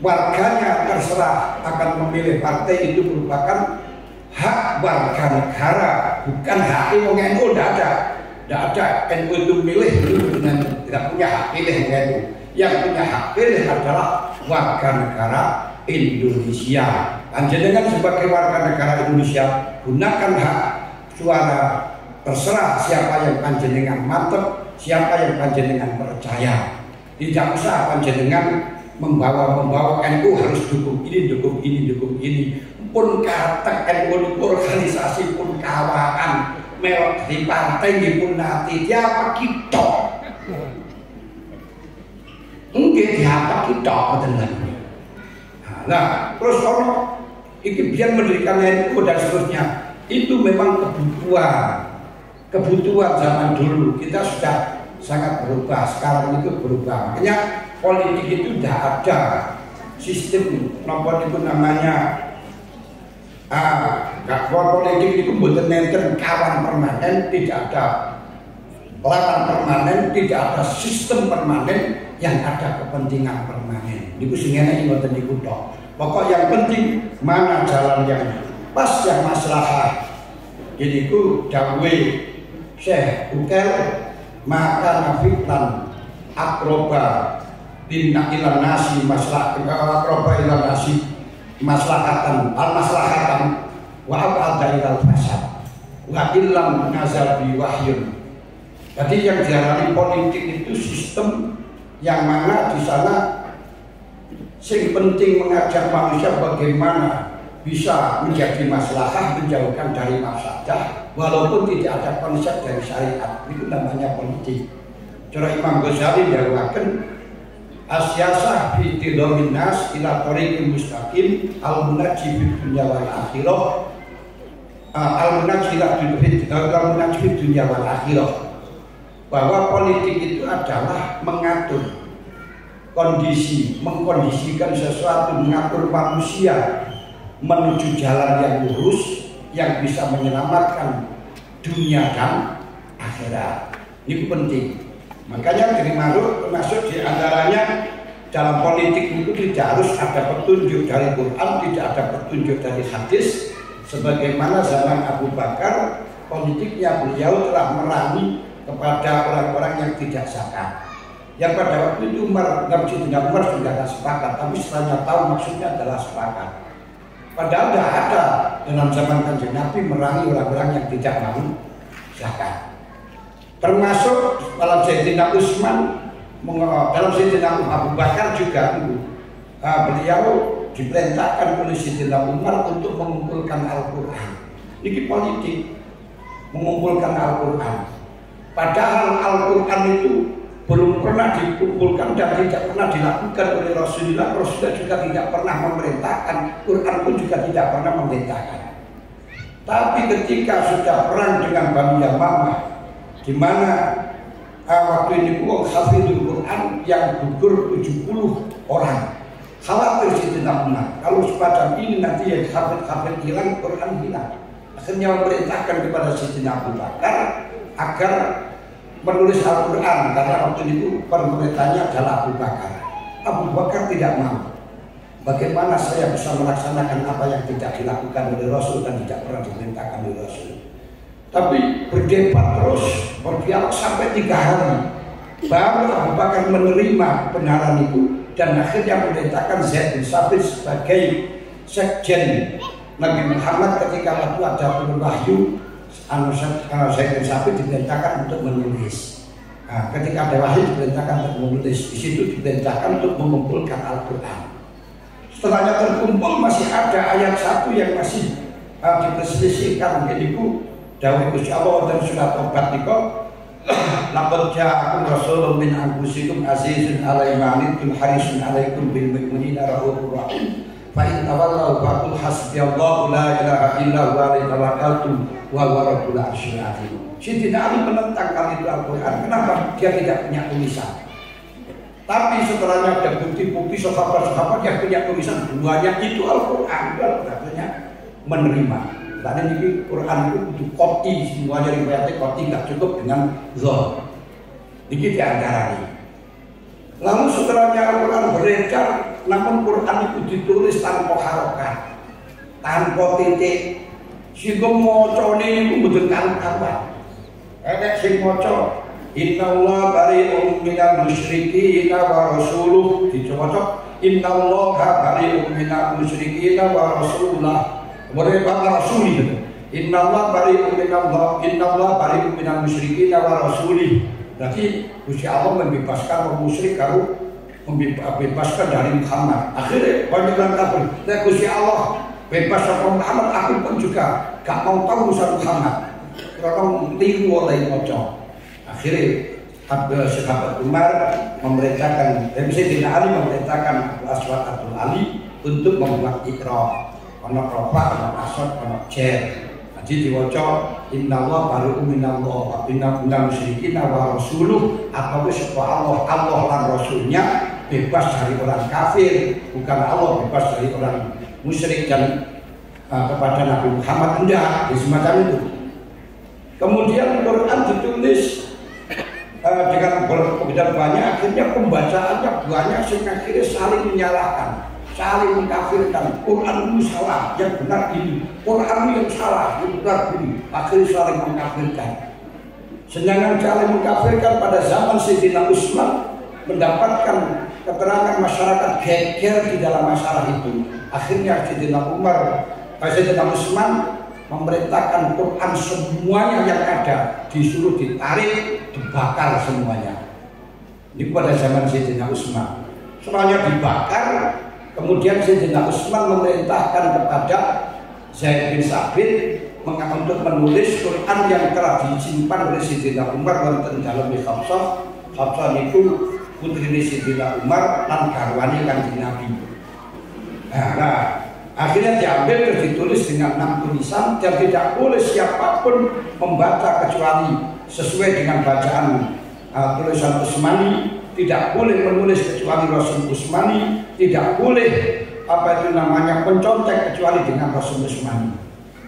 warganya terserah akan memilih partai, itu merupakan hak warga negara, bukan hak wong NU. Tidak ada NU itu milih, tidak punya hak pilih NU. Yang punya hak pilih adalah warga negara Indonesia. Panjenengan sebagai warga negara Indonesia gunakan hak suara, terserah siapa yang panjenengan mantep, siapa yang panjenengan percaya. Tidak usah panjenengan membawa NU harus dukung ini. Pun kata NU organisasi pun kawakan melok di partai pun nanti siapa kita. Mungkin siapa kita betul. Nah, terus orang iki biar mendirikan NU dan seterusnya itu memang kebutuhan zaman dulu. Kita sudah sangat berubah, sekarang itu berubah. Makanya politik itu tidak ada sistem nomor itu namanya politik itu bukan nenten kawan permanen, tidak ada lawan permanen, tidak ada sistem permanen, yang ada kepentingan permanen. Itu sehingga ini bukan dikutok. Pokok yang penting mana jalan yang pas, yang maslahah. Jadi itu dawe Syekh Ukel maka nafiqlan akroba tindak ilan nasi masalah akroba ilan nasi maslahatan al-maslahatan wa ab'ada ilal fasad wa illam nazabi wahyun. Jadi yang diarani politik itu sistem yang mana di sana sing penting mengajak manusia bagaimana bisa menjadi maslahah, menjauhkan dari mafsadah, walaupun tidak ada konsep dari syariat. Itu namanya politik. Cara Imam Ghazali dakwaken asyasah fi tidhamin nas ila thariqil mustaqim al-munajjib fid dunya wal akhirah al-munajjib fid dunya wal akhirah. Bahwa politik itu adalah mengatur kondisi, mengkondisikan sesuatu, mengatur manusia menuju jalan yang lurus yang bisa menyelamatkan dunia dan akhirat. Ini penting. Makanya termasuk di antaranya dalam politik itu tidak harus ada petunjuk dari Quran, tidak ada petunjuk dari hadis. Sebagaimana zaman Abu Bakar, politiknya beliau telah merangi kepada orang-orang yang tidak zakat. Yang pada waktu itu Umar sudah sepakat, tapi setelahnya tahu maksudnya adalah sepakat. Padahal tidak ada dalam zaman Kanjeng Nabi merangi orang-orang yang tidak mau zakat. Termasuk dalam Sayyidina Utsman, dalam Sayyidina Abu Bakar juga beliau diperintahkan oleh Sayyidina Umar untuk mengumpulkan Al-Quran. Ini politik, mengumpulkan Al-Quran. Padahal Al-Quran itu belum pernah dikumpulkan dan tidak pernah dilakukan oleh Rasulullah. Rasulullah juga tidak pernah memerintahkan, Quran pun juga tidak pernah memerintahkan. Tapi ketika sudah perang dengan Bani Yamamah, di mana waktu ini hafizul Quran yang gugur 70 orang, khawatir Sayyidina Umar kalau semacam ini nanti yang hafid hilang, Quran hilang. Akhirnya memerintahkan kepada Sayyidina Abu Bakar agar menulis Al-Quran, karena waktu itu pemerintahnya adalah Abu Bakar. Abu Bakar tidak mau. Bagaimana saya bisa melaksanakan apa yang tidak dilakukan oleh Rasul dan tidak pernah diperintahkan oleh Rasul? Tapi berdebat terus, berdialog sampai 3 hari. Baru Abu Bakar menerima kebenaran itu dan akhirnya memerintahkan Zaid bin Sabit sebagai sekjen Nabi Muhammad ketika waktu ada turun wahyu. Zaid bin Sabit diperintahkan untuk menulis. Ketika ada wahyu diperintahkan untuk menulis. Di situ diperintahkan untuk mengumpulkan Al-Quran. Setelahnya terkumpul masih ada ayat satu yang masih diperselisihkan. Jadi dawuh Gusti Allah dan surat Tobat niko laqad ja'akum rasulun min anfusikum azizun 'alaihi ma 'anittum harisun 'alaikum bil mu'minina raufur rahim fa in tawallaw faqul hasbiyallahu la ilaha illa huwa 'alaihi tawakkaltu wa huwa rabbul 'arsyil 'azim. Sayyidina Ali menentang kali itu Al-Quran. Kenapa? Dia tidak punya tulisan. Tapi setelahnya ada bukti-bukti sahabat-sahabat yang punya tulisan duanya itu Al-Quran, katanya menerima. Karena ini Quran itu butuh kopi, semuanya riwayatnya kopi, nggak cukup dengan zon. Ini diantara ini. Lalu setelahnya Al-Quran beredar, namun Quran itu ditulis tanpa harokat, tanpa titik. Sehingga mocone itu betul karuan. Ada sing moco, Innallaha bari'un minal musyrikin wa rasuluh. Dicoba Innallaha bari'un minal musyrikin wa rasulullah. Mereka rasuli. Innallaha bari'un minal musyrikin wa rasulih. Berarti Gusti Allah membebaskan orang musyrik kalau membebaskan dari Muhammad. Akhirnya banyak orang kafir. Dan Gusti Allah bebas dari Muhammad, aku pun juga gak mau tahu urusan Muhammad. Karena tiru oleh pocong. Akhirnya sahabat Umar memerintahkan, Sayyidina Ali memerintahkan Abu Aswad Abdul Ali untuk membuat ikrah. Ono rofa, ono aswad, ono jer. Jadi diwaca innallaha bari'un minallah minal musyrikin wa rasuluh, atau sapa Allah lan rasulnya bebas dari orang kafir, bukan Allah bebas dari orang musyrik dan kepada Nabi Muhammad, enggak, di semacam itu. Kemudian Quran ditulis dengan begitu banyak, akhirnya pembacaannya banyak sehingga akhirnya saling menyalahkan, saling mengkafirkan. Quran itu salah, yang benar ini. Quran yang salah, yang benar ini. Akhirnya saling mengkafirkan. Sedangkan saling mengkafirkan pada zaman Sayyidina Utsman mendapatkan keterangan masyarakat geger di dalam masalah itu. Akhirnya Sayyidina Utsman memerintahkan Quran semuanya yang ada disuruh ditarik, dibakar semuanya. Ini pada zaman Sayyidina Utsman. Semuanya dibakar. Kemudian Sayyidina Utsman memerintahkan kepada Zaid bin Sabit untuk menulis Quran yang telah disimpan oleh Sayyidina Umar wonten dalam Hafsah. Hafsah itu putri Sayyidina Umar lan garwane Kanjeng Nabi. Nah, akhirnya diambil dan ditulis dengan 6 tulisan dan tidak boleh siapapun membaca kecuali sesuai dengan bacaan tulisan Utsmani. Tidak boleh menulis kecuali Rasul Utsmani, tidak boleh mencontek kecuali dengan Rasul Utsmani.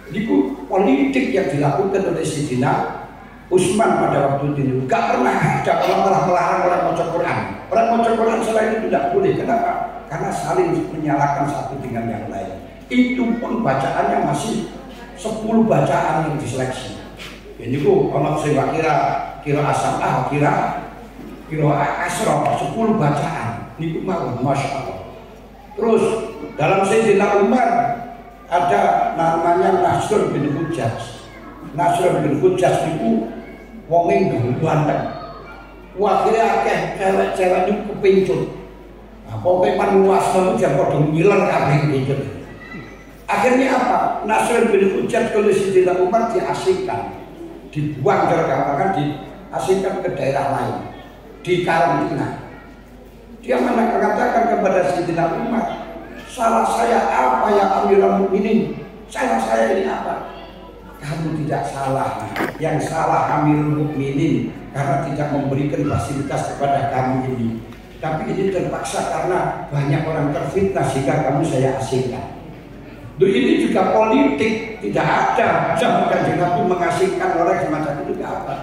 Itu politik yang dilakukan oleh Sayyidina Utsman pada waktu itu. Gak pernah ada orang melarang orang baca Quran. Orang baca Quran selain itu tidak boleh. Kenapa? Karena saling menyalahkan satu dengan yang lain. Itu pun bacaannya masih 10 bacaan yang diseleksi. Ini kalau saya kira asal kira asroh 10 bacaan. Ini mau Masya Allah. Terus dalam Sayyidina Umar ada namanya Nasr bin Hujjaj. Nasr bin Hujjaj itu wonging ganteng. Akhirnya akeh cewek-cewek itu kepincut. Nah, pokoknya panuas itu jangan pada ngiler kabeh gitu. Akhirnya apa? Nasr bin Hujjaj oleh Sayyidina Umar diasingkan, dibuang tergambarkan, diasingkan ke daerah lain, di karantina. Dia mengatakan kepada Sayyidina Umar, salah saya apa ya Amirul Mukminin? Salah saya ini apa? Kamu tidak salah. Yang salah Amirul Mukminin karena tidak memberikan fasilitas kepada kamu ini. Tapi ini terpaksa karena banyak orang terfitnah sehingga kamu saya asingkan. Ini juga politik, tidak ada zaman Kanjeng Nabi mengasingkan orang semacam itu ke apa.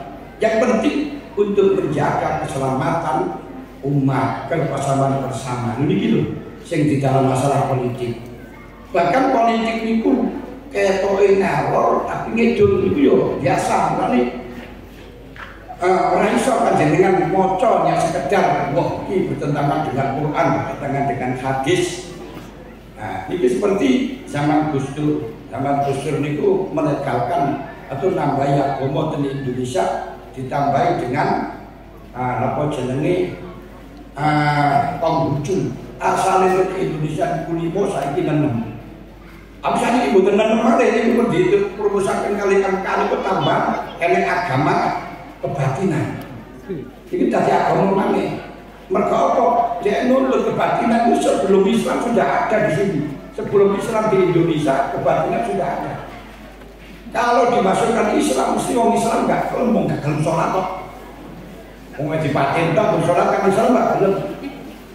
Yang penting untuk menjaga keselamatan umat, kebersamaan bersama. Ini gitu, yang di dalam masalah politik. Bahkan politik itu kayak toe ngalor, tapi ngedul itu yo biasa. Nanti orang iso panjenengan maca yang sekedar wah iki bertentangan dengan Quran, bertentangan dengan hadis. Nah, ini seperti zaman Gus Dur. Zaman Gus Dur niku melegalkan atau nambahi agama di Indonesia ditambahi dengan apa jenenge Konghucu. Asalnya di Indonesia kulimo saiki nenem. Abisane iki mboten nenem malih iki pun dipromosikan kali-kali kok tambah enek agama kebatinan. Ini dadi agama maneh. Mergo apa? Dia nurut kebatinan itu sebelum Islam sudah ada di sini. Sebelum Islam di Indonesia kebatinan sudah ada. Kalau dimasukkan Islam, mesti orang Islam nggak gelem sholat kok. Mau dipaten tak sholat kan Islam nggak gelem.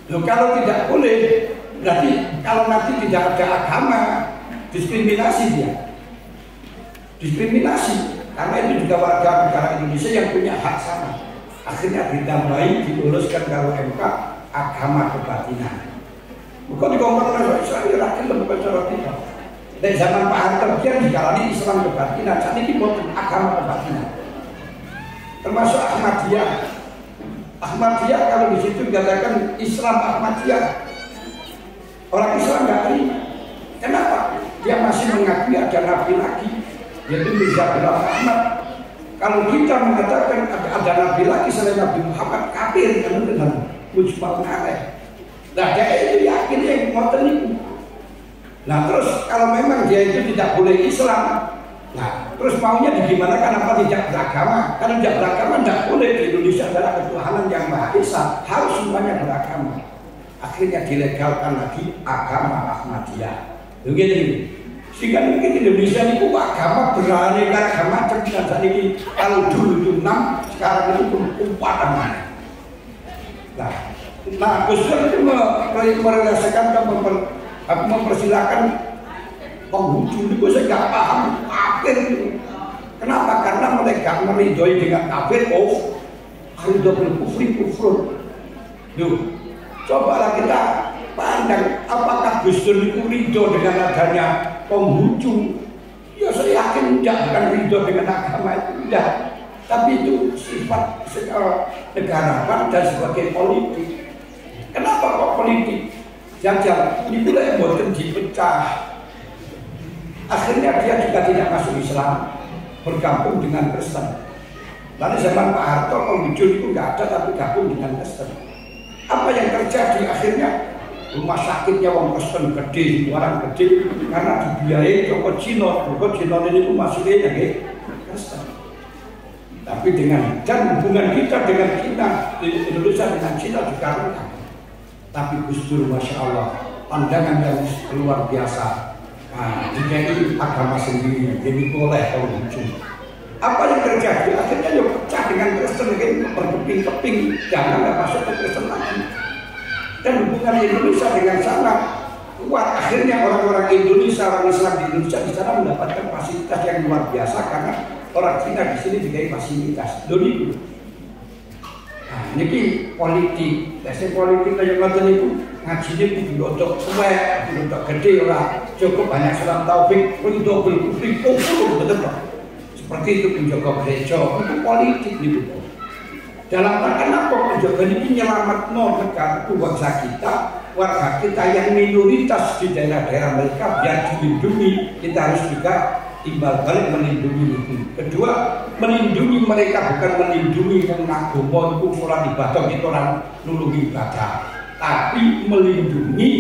Loh, kalau tidak boleh, berarti kalau nanti tidak ada agama, diskriminasi dia. Diskriminasi, karena itu juga warga negara Indonesia yang punya hak sama. Akhirnya ditambahi, diluluskan kalau MK agama kebatinan. Bukan dikompar oleh Islam, ya rakyat bukan cara kita. Dari zaman Pak Harto dia dikalani Islam kebatinan, saat ini bukan agama kebatinan. Termasuk Ahmadiyah. Ahmadiyah kalau di situ dikatakan Islam Ahmadiyah, orang Islam nggak terima. Kenapa? Dia masih mengakui ada nabi lagi, yaitu Mirza Ghulam Ahmad. Kalau kita mengatakan ada nabi lagi selain Nabi Muhammad, kafir kan dengan mujmal alaih. Nah dia itu yakin yang ngoten itu. Nah terus kalau memang dia itu tidak boleh Islam, nah terus maunya gimana? Kenapa tidak beragama? Karena tidak beragama tidak boleh. Di Indonesia adalah ketuhanan yang Maha Esa, harus semuanya beragama. Akhirnya dilegalkan lagi agama Ahmadiyah. Begini. Sehingga mungkin Indonesia itu agama beraneka macam dan saat ini kalau dulu itu 6, sekarang itu pun 4 namanya. Nah, Gus Dur itu merelasakan atau mempersilahkan Konghucu itu saya nggak paham kafir itu. Kenapa? Karena mereka meridhoi dengan kafir, ridho kufur. Duh, cobalah kita pandang apakah Gus Dur itu ridho dengan adanya Konghucu. Ya saya yakin tidak, bukan ridho dengan agama itu tidak, tapi itu sifat negarawan dan sebagai politik. Kenapa kok politik? Jajal, ini pula yang buatkan dipecah. Akhirnya dia juga tidak masuk Islam, bergabung dengan Kristen. Lalu zaman Pak Harto, Konghucu itu nggak ada, tapi gabung dengan Kristen. Apa yang terjadi akhirnya? Rumah sakitnya orang Kristen gede, orang gede, karena dibiayai Joko Cino. Joko Cino ini masuknya Kristen. Tapi dan hubungan kita dengan Cina, Indonesia dengan Cina juga rendah. Tapi Gus Dur, Masya Allah, pandangan yang luar biasa. Nah, ini agama sendiri, jadi boleh Konghucu. Apa yang terjadi? Akhirnya dia pecah dengan Kristen, berkeping-keping, jangan nggak masuk ke Kristen lagi. Dan hubungan Indonesia dengan sana kuat. Akhirnya orang-orang Indonesia, orang Islam di Indonesia di sana mendapatkan fasilitas yang luar biasa karena orang Cina di sini diberi fasilitas. Dulu nah, ini politik. Dasar politik kayak macam itu ngajinya kudu untuk suwek, kudu untuk gede lah. Cukup banyak surat taufik untuk berkufri betul. Seperti itu penjaga gereja itu politik gitu. Dalam rangka apa penjaga ini nyelamat negara bangsa kita, warga kita yang minoritas di daerah-daerah mereka biar dilindungi. Kita harus juga timbal balik melindungi itu. Kedua, melindungi mereka bukan melindungi agama itu sholat ibadah kita orang nulungi ibadah, tapi melindungi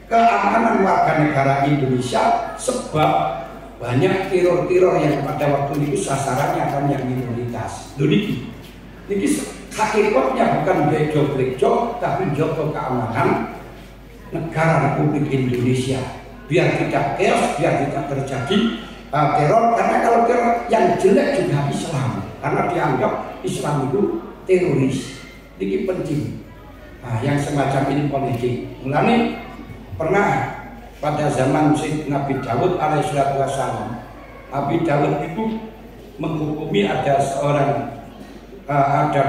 keamanan warga negara Indonesia sebab banyak teror-teror yang pada waktu itu sasarannya kan yang minoritas. Jadi ini hakikatnya bukan bejo-bejo, tapi jaga keamanan negara Republik Indonesia. Biar tidak chaos, biar tidak terjadi teror. Karena kalau teror yang jelek juga Islam, karena dianggap Islam itu teroris. Ini penting. Nah, yang semacam ini politik. Mulanya pernah pada zaman Nabi Daud alaihissalam, Nabi Daud itu menghukumi ada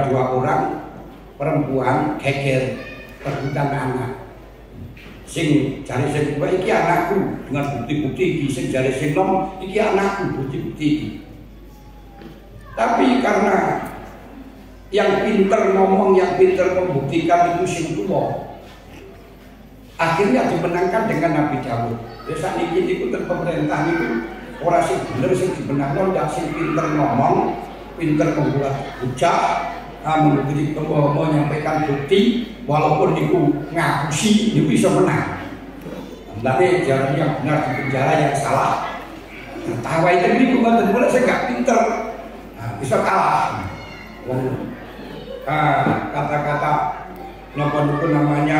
dua orang perempuan geger rebutan anak. Sing jare sing kuwi iki anakku dengan bukti-bukti iki, sing jare sing nom iki anakku bukti-bukti iki. Tapi karena yang pinter ngomong, yang pinter membuktikan itu sing tuwa. Akhirnya dimenangkan dengan Nabi Daud. Ya sakniki niku ten pemerintah niku ora sing bener sing dimenangkan, ndak sing pinter ngomong, pinter membuat hujah, memberi menyampaikan bukti, walaupun niku ngakusi niku bisa menang. Tapi jalan yang benar di penjara yang salah. Tawa itu niku mboten boleh saya nggak pinter, bisa kalah. Kata-kata napa niku namanya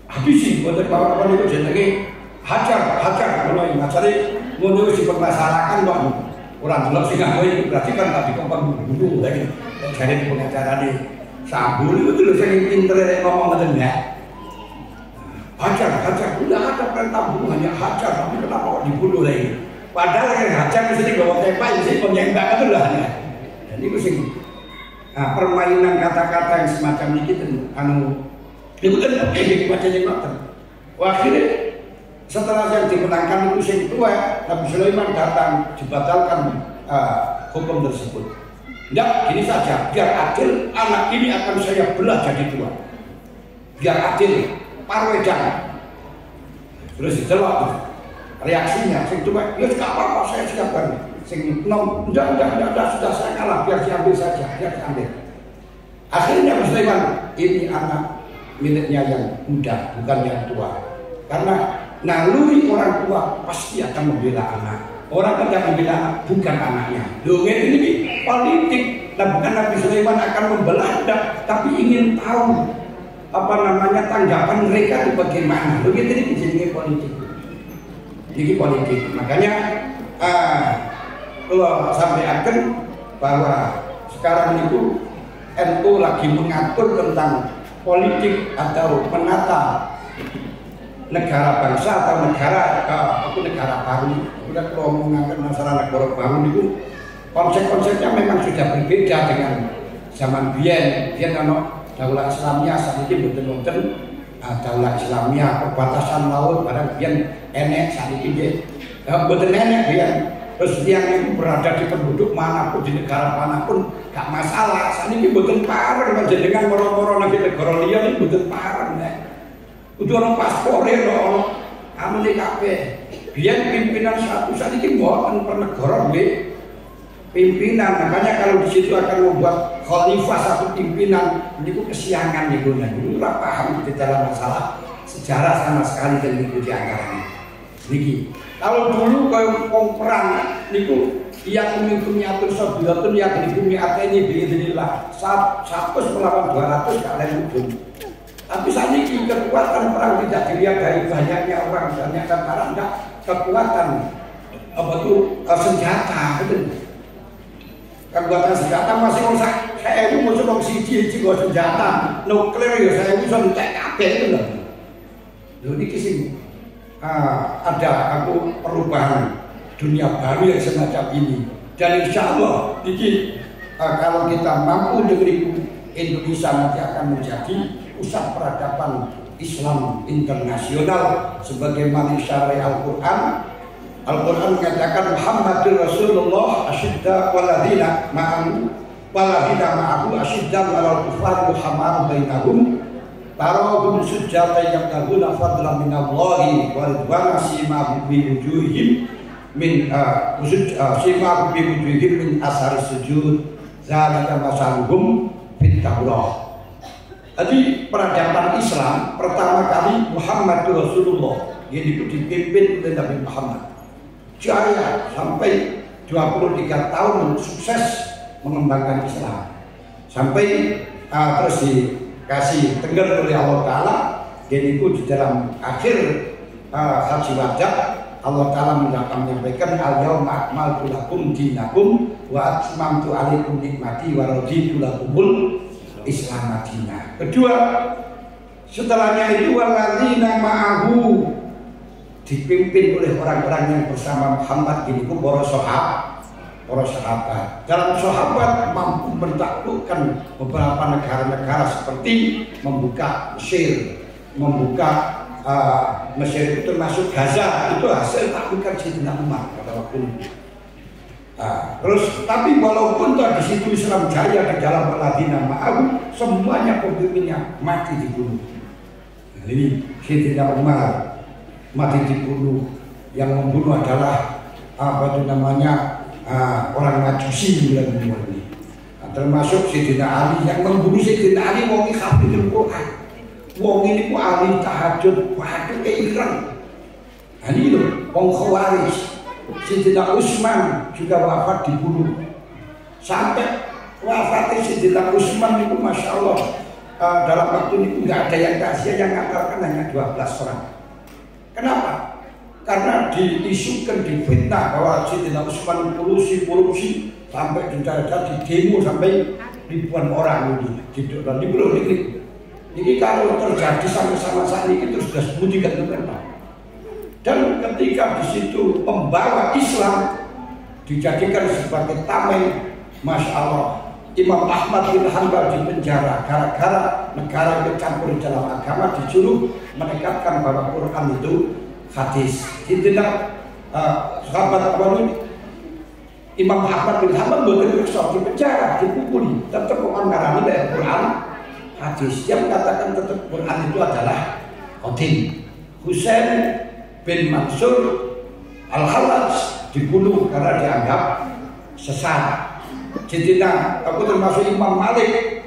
habisi mboten apa niku jenenge hajar kalau yang ngajari ngono wis dipermasalahkan kok ora delok sing nganggo iki berarti kan tak dikongkon dulu lagi jare pengacarane Sambu itu lho sing pinter ngomong ngoten ya. Hajar, udah ada perintah bunuh hanya hajar, tapi kenapa kok dibunuh lagi? Padahal yang hajar mesti dibawa tembak, mesti penyembah itu lah. Dan itu sih, permainan kata-kata yang semacam ini itu itu kan bacanya ngoten. Akhirnya setelah yang dimenangkan itu sing tua, Nabi Sulaiman datang dibatalkan hukum tersebut. Enggak, gini saja, biar adil anak ini akan saya belah jadi dua. Biar adil. Parwedan terus dijawab reaksinya sing cuma ya gak apa-apa saya siapkan sing nom enggak sudah saya kalah biar diambil saja biar diambil. Akhirnya Sulaiman ini anak miliknya yang muda bukan yang tua, karena naluri orang tua pasti akan membela anak, orang tidak membela anak bukan anaknya. Dongeng ini politik, nah bukan Nabi Sulaiman akan membelah tapi ingin tahu apa namanya tanggapan mereka itu bagaimana. Begitu ini jadi politik. Jadi politik. Makanya kalau sampai akan bahwa sekarang itu NU lagi mengatur tentang politik atau menata negara bangsa atau negara baru. Kita kalau mengangkat masalah negara baru itu konsep-konsepnya memang sudah berbeda dengan zaman biyen Daulah Islamiyah saat ini betul-betul Daulah Islamiyah perbatasan laut barang yang enek saat ini betul enek dia. Terus yang itu berada di penduduk manapun di negara manapun gak masalah. Saat ini betul parah dengan moro-moro lagi negara liya ini betul parah nek. Udah orang paspore loh anu kabeh. Biar pimpinan satu saat ini mboten pernegara nggih. Pimpinan, makanya kalau di situ akan membuat khalifah satu pimpinan, ini kesiangan nih gue nanti, paham di dalam masalah sejarah sama sekali dan mengikuti anggaran ini. Kalau dulu kalau perang, niku yang pemimpinnya atur sobiotun yang dihubungi ini beginilah, 100 melawan 200 kalian hubung. Tapi saat ini kekuatan perang tidak dilihat dari banyaknya orang, banyak tentara, enggak kekuatan apa tuh senjata, betul. Kekuatan senjata masih rusak. Saya itu mau coba siji senjata nuklir ya saya bisa entek kabeh itu loh. Jadi kisah ada perubahan dunia baru yang semacam ini. Dan insya Allah kalau kita mampu negeri Indonesia nanti akan menjadi pusat peradaban Islam internasional sebagaimana syariat Al-Quran. Al-Quran mengatakan Muhammadur Rasulullah asyidda waladina ma'ahu asyidda walal kufar muhammad bainahum tarahum sujjata yaqtaguna fadlan minallahi wa ridwana simahum bi wujuhihim min asari sujud zalika masaluhum fit Taurah. Jadi peradaban Islam pertama kali Muhammadur Rasulullah yang dipimpin oleh Nabi Muhammad. Jaya sampai 23 tahun sukses mengembangkan Islam sampai terus dikasih tengger oleh Allah Ta'ala. Jadi itu di dalam akhir haji wajah Allah Ta'ala menyampaikan al-yawma akmaltu lakum dinakum wa atmamtu alaikum nikmati wa raditu lakumul Islam madinah. Kedua, setelahnya itu walladzina ma'ahu dipimpin oleh orang-orang yang bersama Muhammad ini pun para sahabat. Dalam sahabat mampu menaklukkan beberapa negara-negara seperti membuka Mesir, Mesir itu termasuk Gaza, itu hasil taklukan Sayyidina Umar pada waktu itu. Nah, terus tapi walaupun di situ Islam jaya di dalam Madinah ma'ahu, semuanya pemimpinnya mati dibunuh. Nah, ini Sayyidina Umar mati dibunuh. Yang membunuh adalah apa itu namanya orang Majusi bilang ini. Nah, termasuk Sayyidina Ali yang membunuh Sayyidina Ali wong hafizul Quran. Wong ini ku ahli tahajud, waduh ireng. Nah, ini loh wong Khawarij. Sayyidina Utsman juga wafat dibunuh. Sampai wafatnya Sayyidina Utsman itu Masya Allah dalam waktu itu nggak ada yang takziah, yang ngantarkan hanya 12 orang. Kenapa? Karena diisukan, difitnah bahwa Sayyidina Utsman korupsi sampai di demo sampai ribuan orang ini. Dan ini kalau terjadi sama-sama saat ini itu sudah sebutkan pemerintah. Dan ketika di situ pembawa Islam dijadikan sebagai tameng, Masya Allah, Imam Ahmad bin Hanbal dipenjara gara-gara negara bercampur dalam agama, disuruh menegakkan bahwa Quran itu hadis. Tidak sahabat awal Imam Ahmad bin Hanbal berkesal dipenjara, dipukuli, tetap mengarani dari Quran hadis. Yang mengatakan tetap Quran itu adalah qadim. Husain bin Mansur Al-Hallaj dibunuh karena dianggap sesat. Sayyidina aku termasuk Imam Malik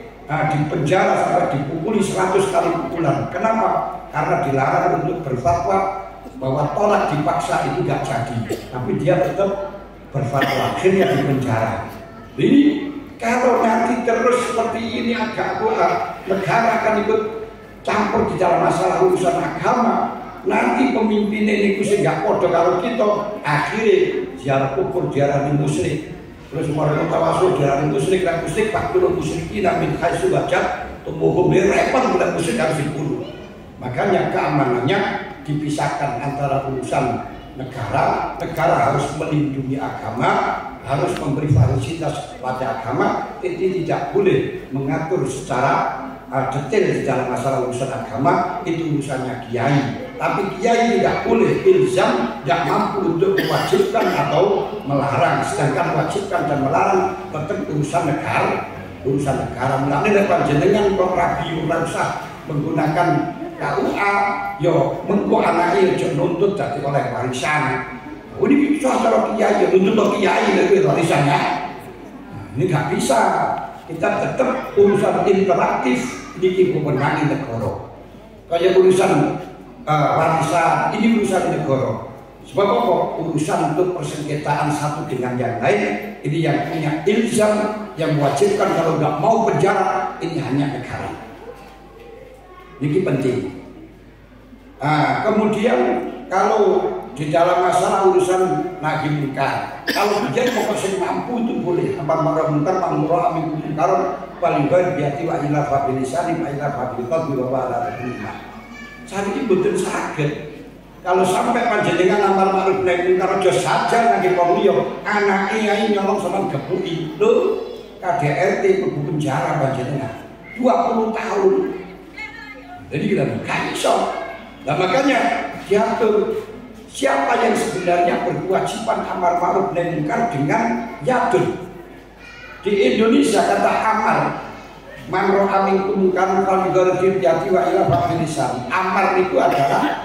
dipenjara sampai dipukuli 100 kali pukulan. Kenapa? Karena dilarang untuk berfatwa bahwa tolak dipaksa itu gak jadi, tapi dia tetap berfatwa, akhirnya dipenjara. Ini kalau nanti terus seperti ini agak negara akan ikut campur di dalam masalah urusan agama. Nanti pemimpin ini sehingga podo kalau kita akhirnya ziarah kubur diarani musyrik, terus orang tawasul diarani musyrik, dan musyrik faktur musyrikin min haitsu wajad, tumbuh repot bulan musyrik harus dibunuh. Makanya keamanannya dipisahkan antara urusan negara harus melindungi agama, harus memberi fasilitas pada agama, jadi tidak boleh mengatur secara detail di dalam masalah urusan agama, itu urusannya kiai. Tapi kiai tidak boleh ilzam, tidak mampu untuk mewajibkan atau melarang. Sedangkan mewajibkan dan melarang tetap urusan negara. Mulanya panjenengan kok rabi ora usah menggunakan KUA, yo mengko anake aja nuntut dadi oleh warisan. Ini bisa cara kiai nuntut kiai lagi warisannya. Ini nggak bisa. Kita tetap urusan interaktif ini kewenangan negara. Kayak urusan warisan ini urusan negara. Sebab apa? Urusan untuk persengketaan satu dengan yang lain ini yang punya ilzam, yang mewajibkan kalau nggak mau penjara ini hanya negara. Ini penting. Kemudian kalau di dalam masalah urusan nahi munkar, kalau dia pokoknya mampu itu boleh. Amar ma'ruf munkar, ma'murah amin munkar, paling baik biati wa ila fabilisani, wa ila fabiliqalbi wa ala rabbina. Saat ini betul sakit. Kalau sampai panjenengan amar ma'ruf nahi munkar aja saja nang wong liya, anake yai nyolong sama gepuki. Lho, KDRT mlebu penjara panjenengan 20 tahun. Jadi kita bukan iso. Nah makanya diatur siapa yang sebenarnya berkewajiban amar ma'ruf nahi munkar dengan yadun. Di Indonesia kata amar, man ra'a minkum munkaran falyughayyirhu biyadihi wa ila fabilisan. Amar itu adalah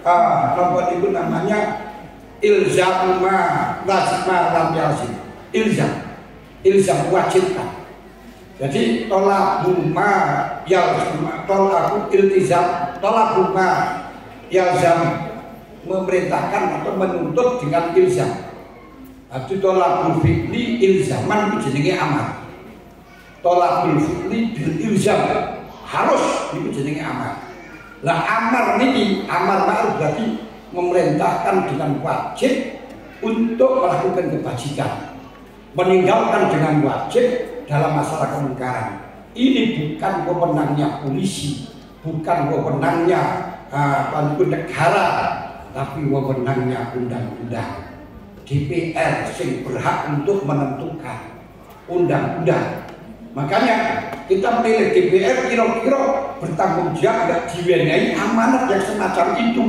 apa itu namanya ilzam ma lazima lam yazim. Ilzam wajibkan. Jadi tolak huma tolak iltizam, tolak huma yalzam, memerintahkan atau menuntut dengan ilzam. Itu tolak fi'li ilzaman itu jenenge amar. Tolak fi'li bil ilzam harus itu jenenge amar. Lah amar niki, amar ma'ruf berarti memerintahkan dengan wajib untuk melakukan kebajikan, meninggalkan dengan wajib dalam masalah kemungkaran. Ini bukan wewenangnya polisi, bukan wewenangnya negara, tapi wewenangnya undang-undang. DPR sing berhak untuk menentukan undang-undang. Makanya kita milih DPR kira-kira bertanggung jawab, gak diwenehi amanat yang semacam itu.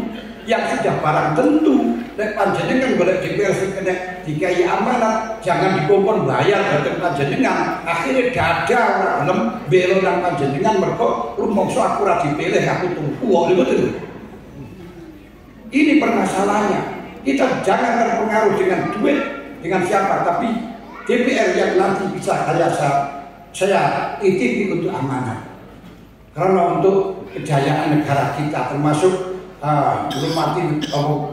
yang sudah barang tentu. Nek panjenengan golek DPR sing kena dikai amanat, jangan dikongkon bayar dateng panjenengan. Akhirnya dada ora gelem belo nang panjenengan mergo rumangsa aku ora dipilih aku tunggu kok betul. Ini permasalahannya. Kita jangan terpengaruh dengan duit, dengan siapa, tapi DPR yang nanti bisa saya titipi untuk amanat. Karena untuk kejayaan negara kita termasuk hormati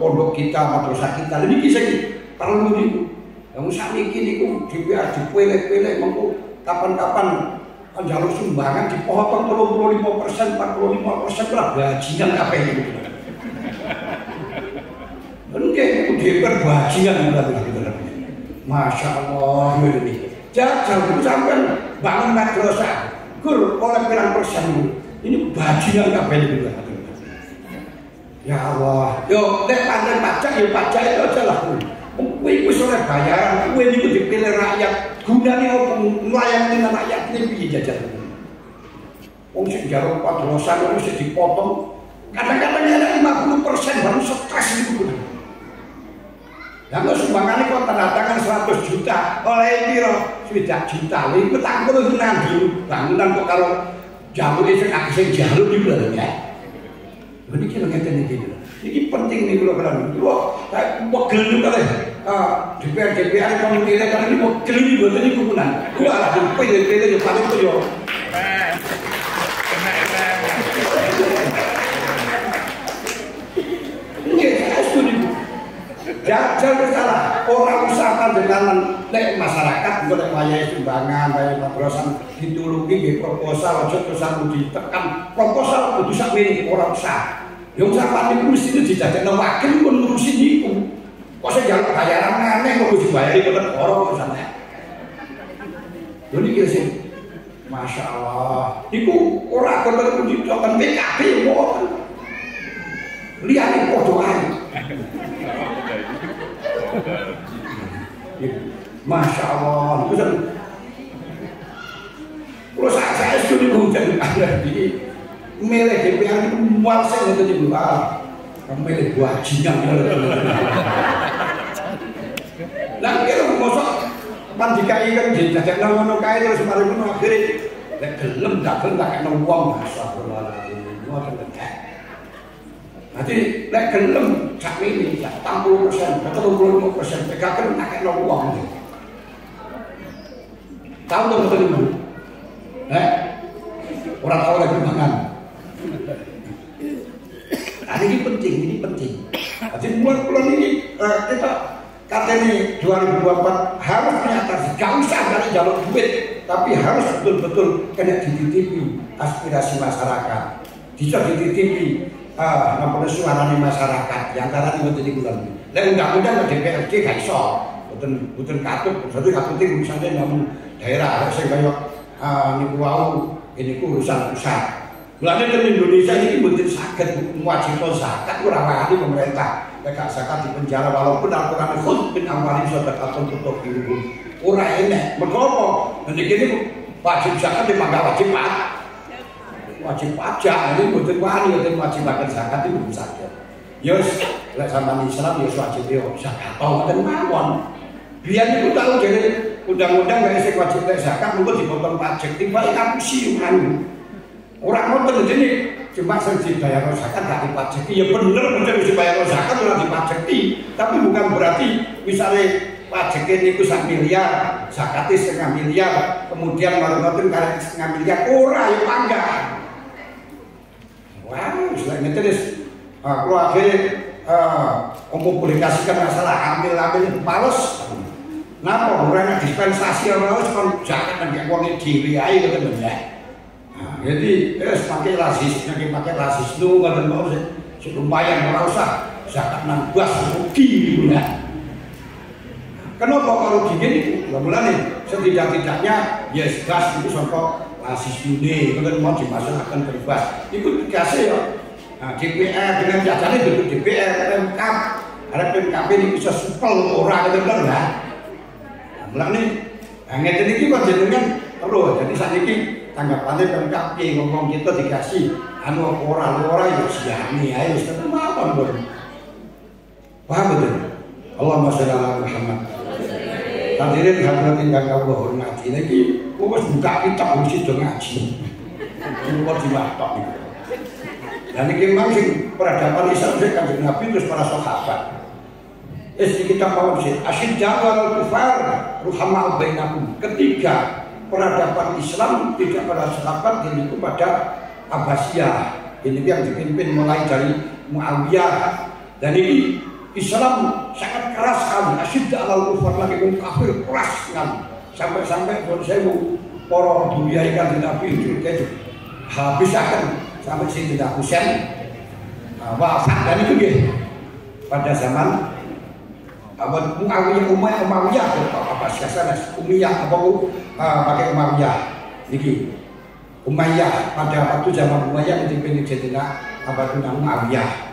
pondok kita, madrasah kita. Ini kisah perlu itu. Yang sakniki niku DPR dipilih-pilih mengko kapan-kapan njaluk sumbangan dipotong 35%, 45% lah bajingan kabeh niku. Mungkin itu DPR bajingan berarti. Masya Allah ini. Jajal itu sampai bangun madrasah. Gur oleh pirang persen. Ini bajingan kabeh niku. Ya Allah, yo nek pancen pajak ya pajak itu aja lah. Kowe wis ora bayaran, kowe niku dipilih rakyat. Gunane opo nglayani rakyat iki piye jajan. Wong sing jaruk padrosan wis dipotong. Kadang-kadang ada 50% baru stres niku. Lah sumbangane kok tanda tangan 100 juta, oleh piro? 1 juta. Lha iku tak perlu nanggung bangunan kok karo jaluke sing akeh jaluk iki lho ya. Ini kira ngeten iki. Iki penting nih kula kan. Wah, pegel juga le. DPR kalau milih kan ini pegel iki mboten niku kunan. Wah, lah pilih-pilih yo paling yo. Nggih, setuju. Jangan salah. Orang usaha panjenengan nek masyarakat golek wayahe sumbangan, wayahe madrasah ditulungi nggih proposal aja terusan ditekan. Proposal kudu sak meneh ora usah. Yang sampai itu mesti dijadikan wakil pun ngurusin itu. Kok saya jalan bayaran aneh kok harus dibayari bener orang sana. Jadi kira sih, masya Allah. Iku orang bener pun dicokan PKB mau lihat podo aja. Masya Allah. Kalau saya sudah hujan ada di milih DPR itu mual saya ngerti di luar. Kamu milih bajingan. Lah kira mosok pandikai kan dijajak nang kae terus mari ngono akhire lek gelem gak gelem tak kena wong astagfirullahaladzim. Ngoten tenan. Nanti lek gelem sak mini 80%, 35% pegaken tak kena wong. Tahu dong betul. Orang tahu lagi mangan. Nah, ini penting. Jadi bulan ini kita katanya 2024 harus diatasi. Gak usah dari jalur duit, tapi harus betul-betul kena dititipi aspirasi masyarakat. Bisa dititipi suaranya masyarakat. Yang antara ini menjadi bulan ini. Lalu undang-undang ke DPRD gak iso. Betul katut. Jadi katutnya misalnya namun daerah. Saya kayak ini ini urusan pusat. Mulane di Indonesia ini mboten saged mewajibkan zakat ora wani pemerintah. Nek zakat di penjara walaupun Al-Qur'an khudz min amwalihim shadaqatan tutahhiruhum. Ora enek. Mergo apa? Nek kene wajib zakat dipanggah wajib pajak. Ini mboten wani yen wajibaken zakat itu mboten saged. Ya lek sampeyan Islam ya wajib yo zakat mboten mawon. Biyen niku tau jare undang-undang gak isih wajib zakat mengko dipotong pajak timbang ngapusi anu. Orang ngoten jenenge cuma sing dibayar zakat gak dipajeki. Ya bener mungkin dibayar zakat ora dipajeki, tapi bukan berarti misalnya pajeke niku 1 miliar, zakate 1,5 miliar, kemudian ngoten karek 1,5 miliar ora ya panggah. Wah, sudah ngetes. Kalau akhirnya mempublikasikan masalah hamil-hamil males. Napa orang dispensasi ora wis kon zakat nang wong dhewe ae ngoten lho. Jadi pakai rasis, pakai rasis itu nggak mau sih lumayan ora usah zakat nang bas rugi gitu ya. Kenapa kalau gini? Mulane setidak-tidaknya ya gas itu sampai rasis ini kan mau dimasukkan ke bas. Itu dikasih ya. Nah, DPR dengan jajannya duduk DPR, MK, ada PKB ini bisa supel orang gitu kan ya. Mulane ngeten iki kok jenengan terus jadi saat ini tanggapannya PKB ngomong kita dikasih anu ora ya siani ae wis temen mawon, Bro. Paham betul? Allahumma sholli ala Muhammad. Hadirin hadirat ingkang kawula hormati, niki wis buka kitab wis do ngaji. Kula diwatok niku. Dan niki memang sing peradaban Islam sing Kanjeng Nabi terus para sahabat. Di kitab Paul sih asyid jawal kufar ruhamal bainakum. Ketiga peradaban Islam tidak pada sahabat ini kepada Abbasiyah. Ini yang dipimpin mulai dari Muawiyah dan ini Islam sangat keras sekali. Asyid jawal kufar lagi kafir keras sekali. Sampai-sampai kalau saya mau para buaya Kanjeng Nabi itu habis akan sampai Sayyidina Husain wafat dan itu dia pada zaman Umayyah apa siasana Umayyah pakai Umayyah niki Umayyah pada waktu zaman Umayyah dipimpin Sayyidina Muawiyah.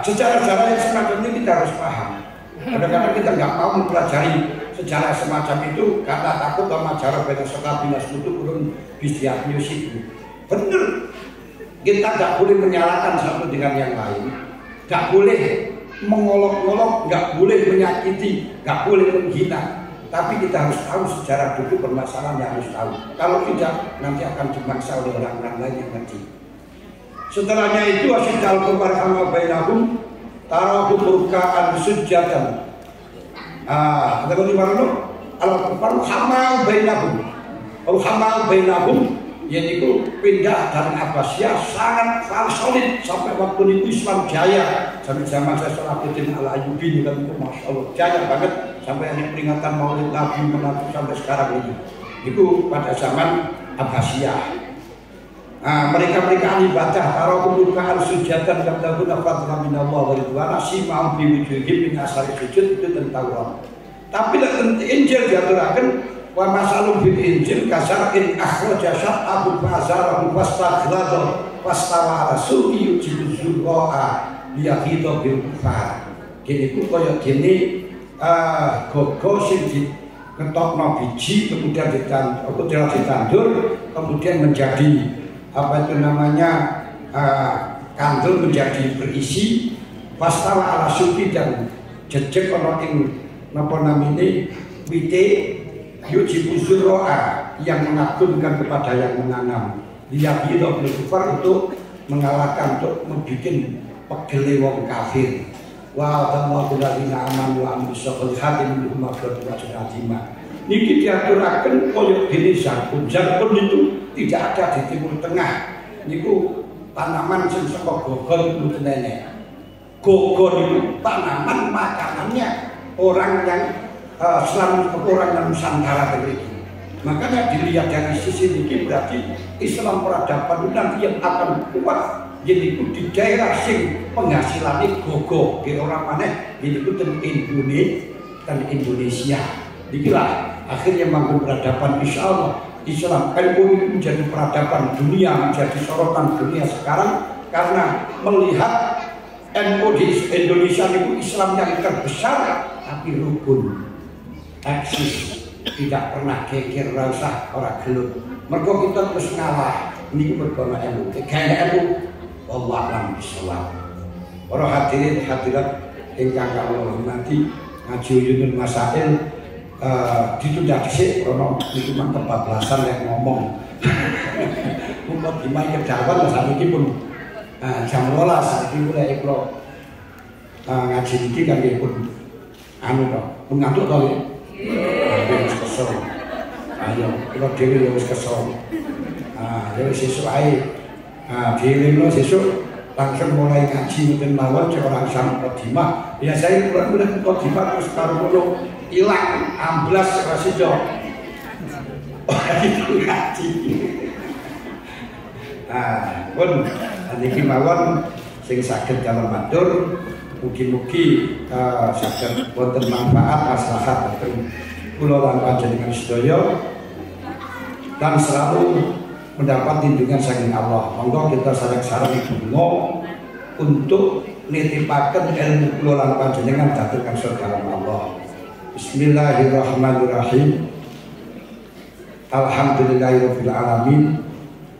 Sejarah-sejarah yang semacam ini kita harus paham. Kadang-kadang kita nggak mau mempelajari sejarah semacam itu karena takut sama cara beda sekabinas itu kurang bisa musik. Benar, kita nggak boleh menyalahkan satu dengan yang lain, nggak boleh mengolok-olok, nggak boleh menyakiti, nggak boleh menghina. Tapi kita harus tahu sejarah dulu permasalahan yang harus tahu. Kalau tidak, nanti akan dimangsa oleh orang-orang lain yang ngerti. Setelahnya itu asyidal kufar kama bainahum tarahum ruka'an sujjadan. Kata Nabi Muhammad al-kufar hamal bainahum. Hamal bainahum yaitu pindah dari Abbasiyah sangat solid sampai waktu itu Islam jaya sampai zaman saya Salahuddin Al-Ayyubi itu Masya Allah jaya banget sampai ada peringatan Maulid Nabi menantu sampai sekarang ini itu pada zaman Abbasiyah. Mereka ibadah taruh kemuliaan sujatan dan dahulu fadlan minallah wa ridwana sima'um biwujuhim min asari sujud itu tentang Allah. Tapi tentang Injil diaturakan wa masalum bil Injil kasarkin akhraja syar'ahu fa'azarahu wastaghlada wastawa ala su'i yujibu zurra'a liyaqidha bil kufar. Gini ku kaya gini gogo sing diketokno biji kemudian ditandur kemudian menjadi apa itu namanya kandel menjadi berisi wastawa ala su'i dan jejeg ana ing napa namine wite yujibu zurra'a yang mengagumkan kepada yang menanam. Dia bilang kufar untuk mengalahkan untuk membuat pegele wong kafir. Wa ta'ala ladzina amanu wa amilus sholihati minhum maghfiratun wa ajrun. Niki diaturaken koyo dene jargon. Jargon itu tidak ada di Timur Tengah. Niku tanaman sing saka gogon itu nenek. Gogon itu tanaman makanannya orang yang orang yang Nusantara begitu. Makanya dilihat dari sisi ini berarti Islam peradaban nanti yang akan kuat jadi di daerah sing penghasilannya gogo di orang mana jadi dan Indonesia dikilah akhirnya mampu peradaban insya Allah Islam NU menjadi peradaban dunia menjadi sorotan dunia sekarang karena melihat NU di Indonesia itu Islam yang terbesar tapi rukun eksis tidak pernah geger rasa orang gelut. Mergo kita terus ngalah. Ini berkono NU. Kayak NU. Allah alam bisawab. Para hadirin hadirat ingkang kawula hormati ngaji Uyunul Masail ditunda dhisik krono niku mung kebablasan yang ngomong. Mumpun dimain kedawan sakniki pun jam 12 iki mulai kula ngaji iki kan pun anu to, mengantuk to. Wis kesel. Ayo, kita dhewe wis kesel. Ya sesuk ae. Dhewe sesuk langsung mulai ngaji mungkin mawon orang sang Qadimah. Ya saya kurang-kurang Qadimah terus karo ngono ilang amblas ora sido. Itu ngaji. Pun niki mawon sing saged dalam matur mugi-mugi saged wonten manfaat maslahat dhateng kula lan panjenengan sedaya dan selalu mendapat lindungan saking Allah. Monggo kita sareng-sareng donga untuk nitipaken ilmu kula lan panjenengan dhateng surga Allah. Bismillahirrahmanirrahim. Alhamdulillahirabbil alamin.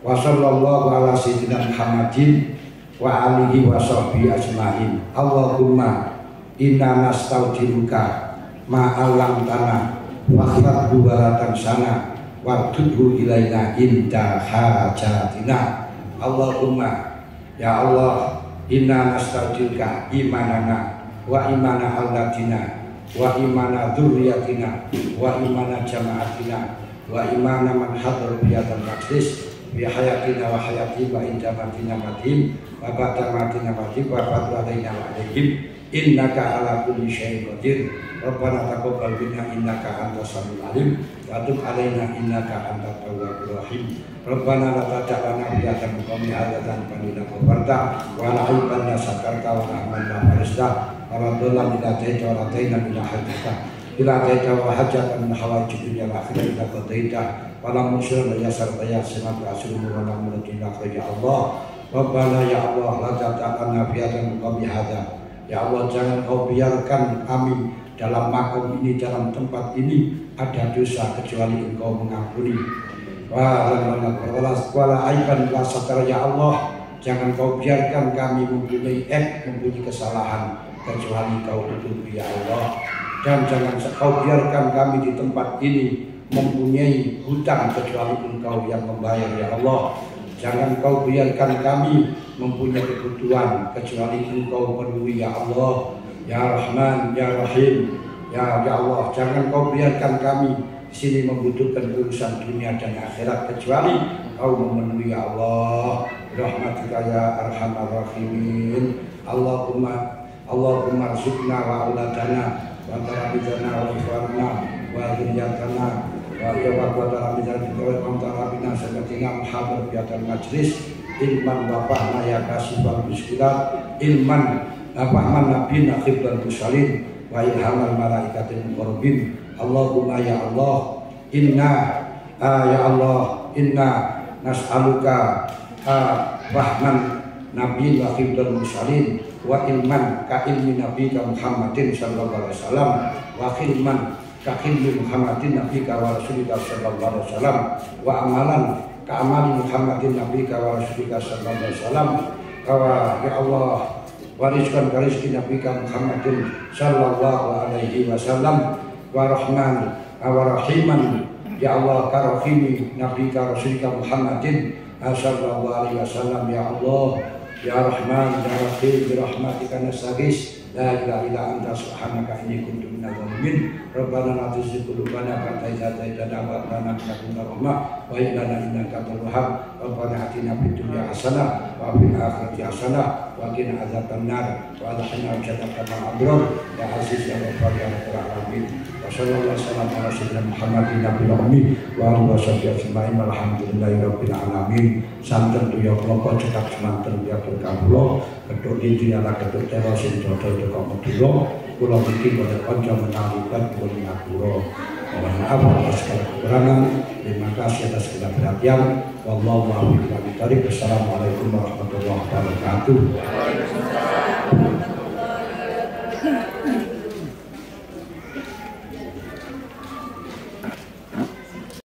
Wa sallallahu ala sayyidina Muhammadin wa alihi wa sahbihi ajmain. Allahumma inna nastaudiruka ma'alam tanah waktat bubaratan sana waktuhu ilaina inda hajatina. Allahumma ya Allah, inna nastaudiruka imanana wa imana auladina wa imana dzurriyyatina wa imana jama'atina wa imana man hadar biyatal majlis bi hayatina wa hayati wa inda matina matim wa ba'da matina matim wa fadlu alaina wa alaihim innaka ala kulli syai'in qadir. Rabbana taqabbal minna innaka antas samiul alim wa tub alaina innaka antat tawwabur rahim. Rabbana la taj'alna biyatan qawmi adatan qanina qabarta wa la aibanna sakarta wa rahmanna farista wa radallahu ila taita wa taina min hajjata ila taita wa hajjatan min hawaiji dunya wa akhirah ila qadaita wa la musyra ya sartaya sinatu asrumu wa la mulatina ya Allah. Rabbana ya Allah la taj'alna biyatan qawmi hada. Ya Allah, jangan kau biarkan kami dalam makom ini, dalam tempat ini ada dosa kecuali engkau mengampuni. Wala aiban la satara. Ya Allah, jangan kau biarkan kami mempunyai mempunyai kesalahan kecuali kau tutupi ya Allah. Dan jangan kau biarkan kami di tempat ini mempunyai hutang kecuali engkau yang membayar ya Allah. Jangan kau biarkan kami mempunyai kebutuhan kecuali engkau penuhi ya Allah. Ya Rahman, Ya Rahim, ya Allah, jangan kau biarkan kami di sini membutuhkan urusan dunia dan akhirat kecuali kau memenuhi ya Allah. Rahmatika ya Arhamar Rahimin. Allahumma rizqna wa auladana wa tarabidana wa ikhwanna wa dzurriyyatana wa yawaqata rabina sabatina muhammad biatal majlis ilman wa fahma ya kasibal muskilat ilman fahman nabiyina khibran musalin wa ilhamal malaikatil muqarrabin. Allahumma ya Allah, inna nas'aluka fahman nabiyin wa khibran musalin wa ilman ka ilmi nabiyika Muhammadin sallallahu alaihi wasallam wa khilman kahilmi Muhammadin nabika wa rasulika sallallahu alaihi wasallam wa amalan ka amali Muhammadin nabika wa rasulika sallallahu alaihi wasallam. Ya Allah, wariskan rizki nabika Muhammadin sallallahu alaihi wasallam wa rahman wa rahiman. Ya Allah, ka rahimi nabika rasulika Muhammadin sallallahu alaihi wasallam. Ya Allah, ya Rahman, ya Rahim, bi rahmatika nastaghis. La ilaha illa anta subhanaka inni kuntu minadh dhalimin. Rabbana la tuzigh qulubana ba'da idh hadaytana wa hab lana min ladunka rahmah wa hab lana innaka antal wahhab. Rabbana atina fid dunya hasanah wa fil akhirati hasanah wa qina adzabannar wa adkhilna jannata ma'al abrar. Ya aziz ya ghaffar ya rabbal alamin. Wa sallallahu alaihi ala sayyidina Muhammadin nabiyil ummi wa alihi washabihi ajmain walhamdulillahi rabbil alamin. Santen ya kula cekap semanten ya kula keduk iki ala keduk terus sing dodol teko Madura kula iki boten kanca menalikan kula ngapura. Mohon maaf atas segala kekurangan. Terima kasih atas segala perhatian. Wallahu a'lam bishawab. Assalamualaikum warahmatullahi wabarakatuh.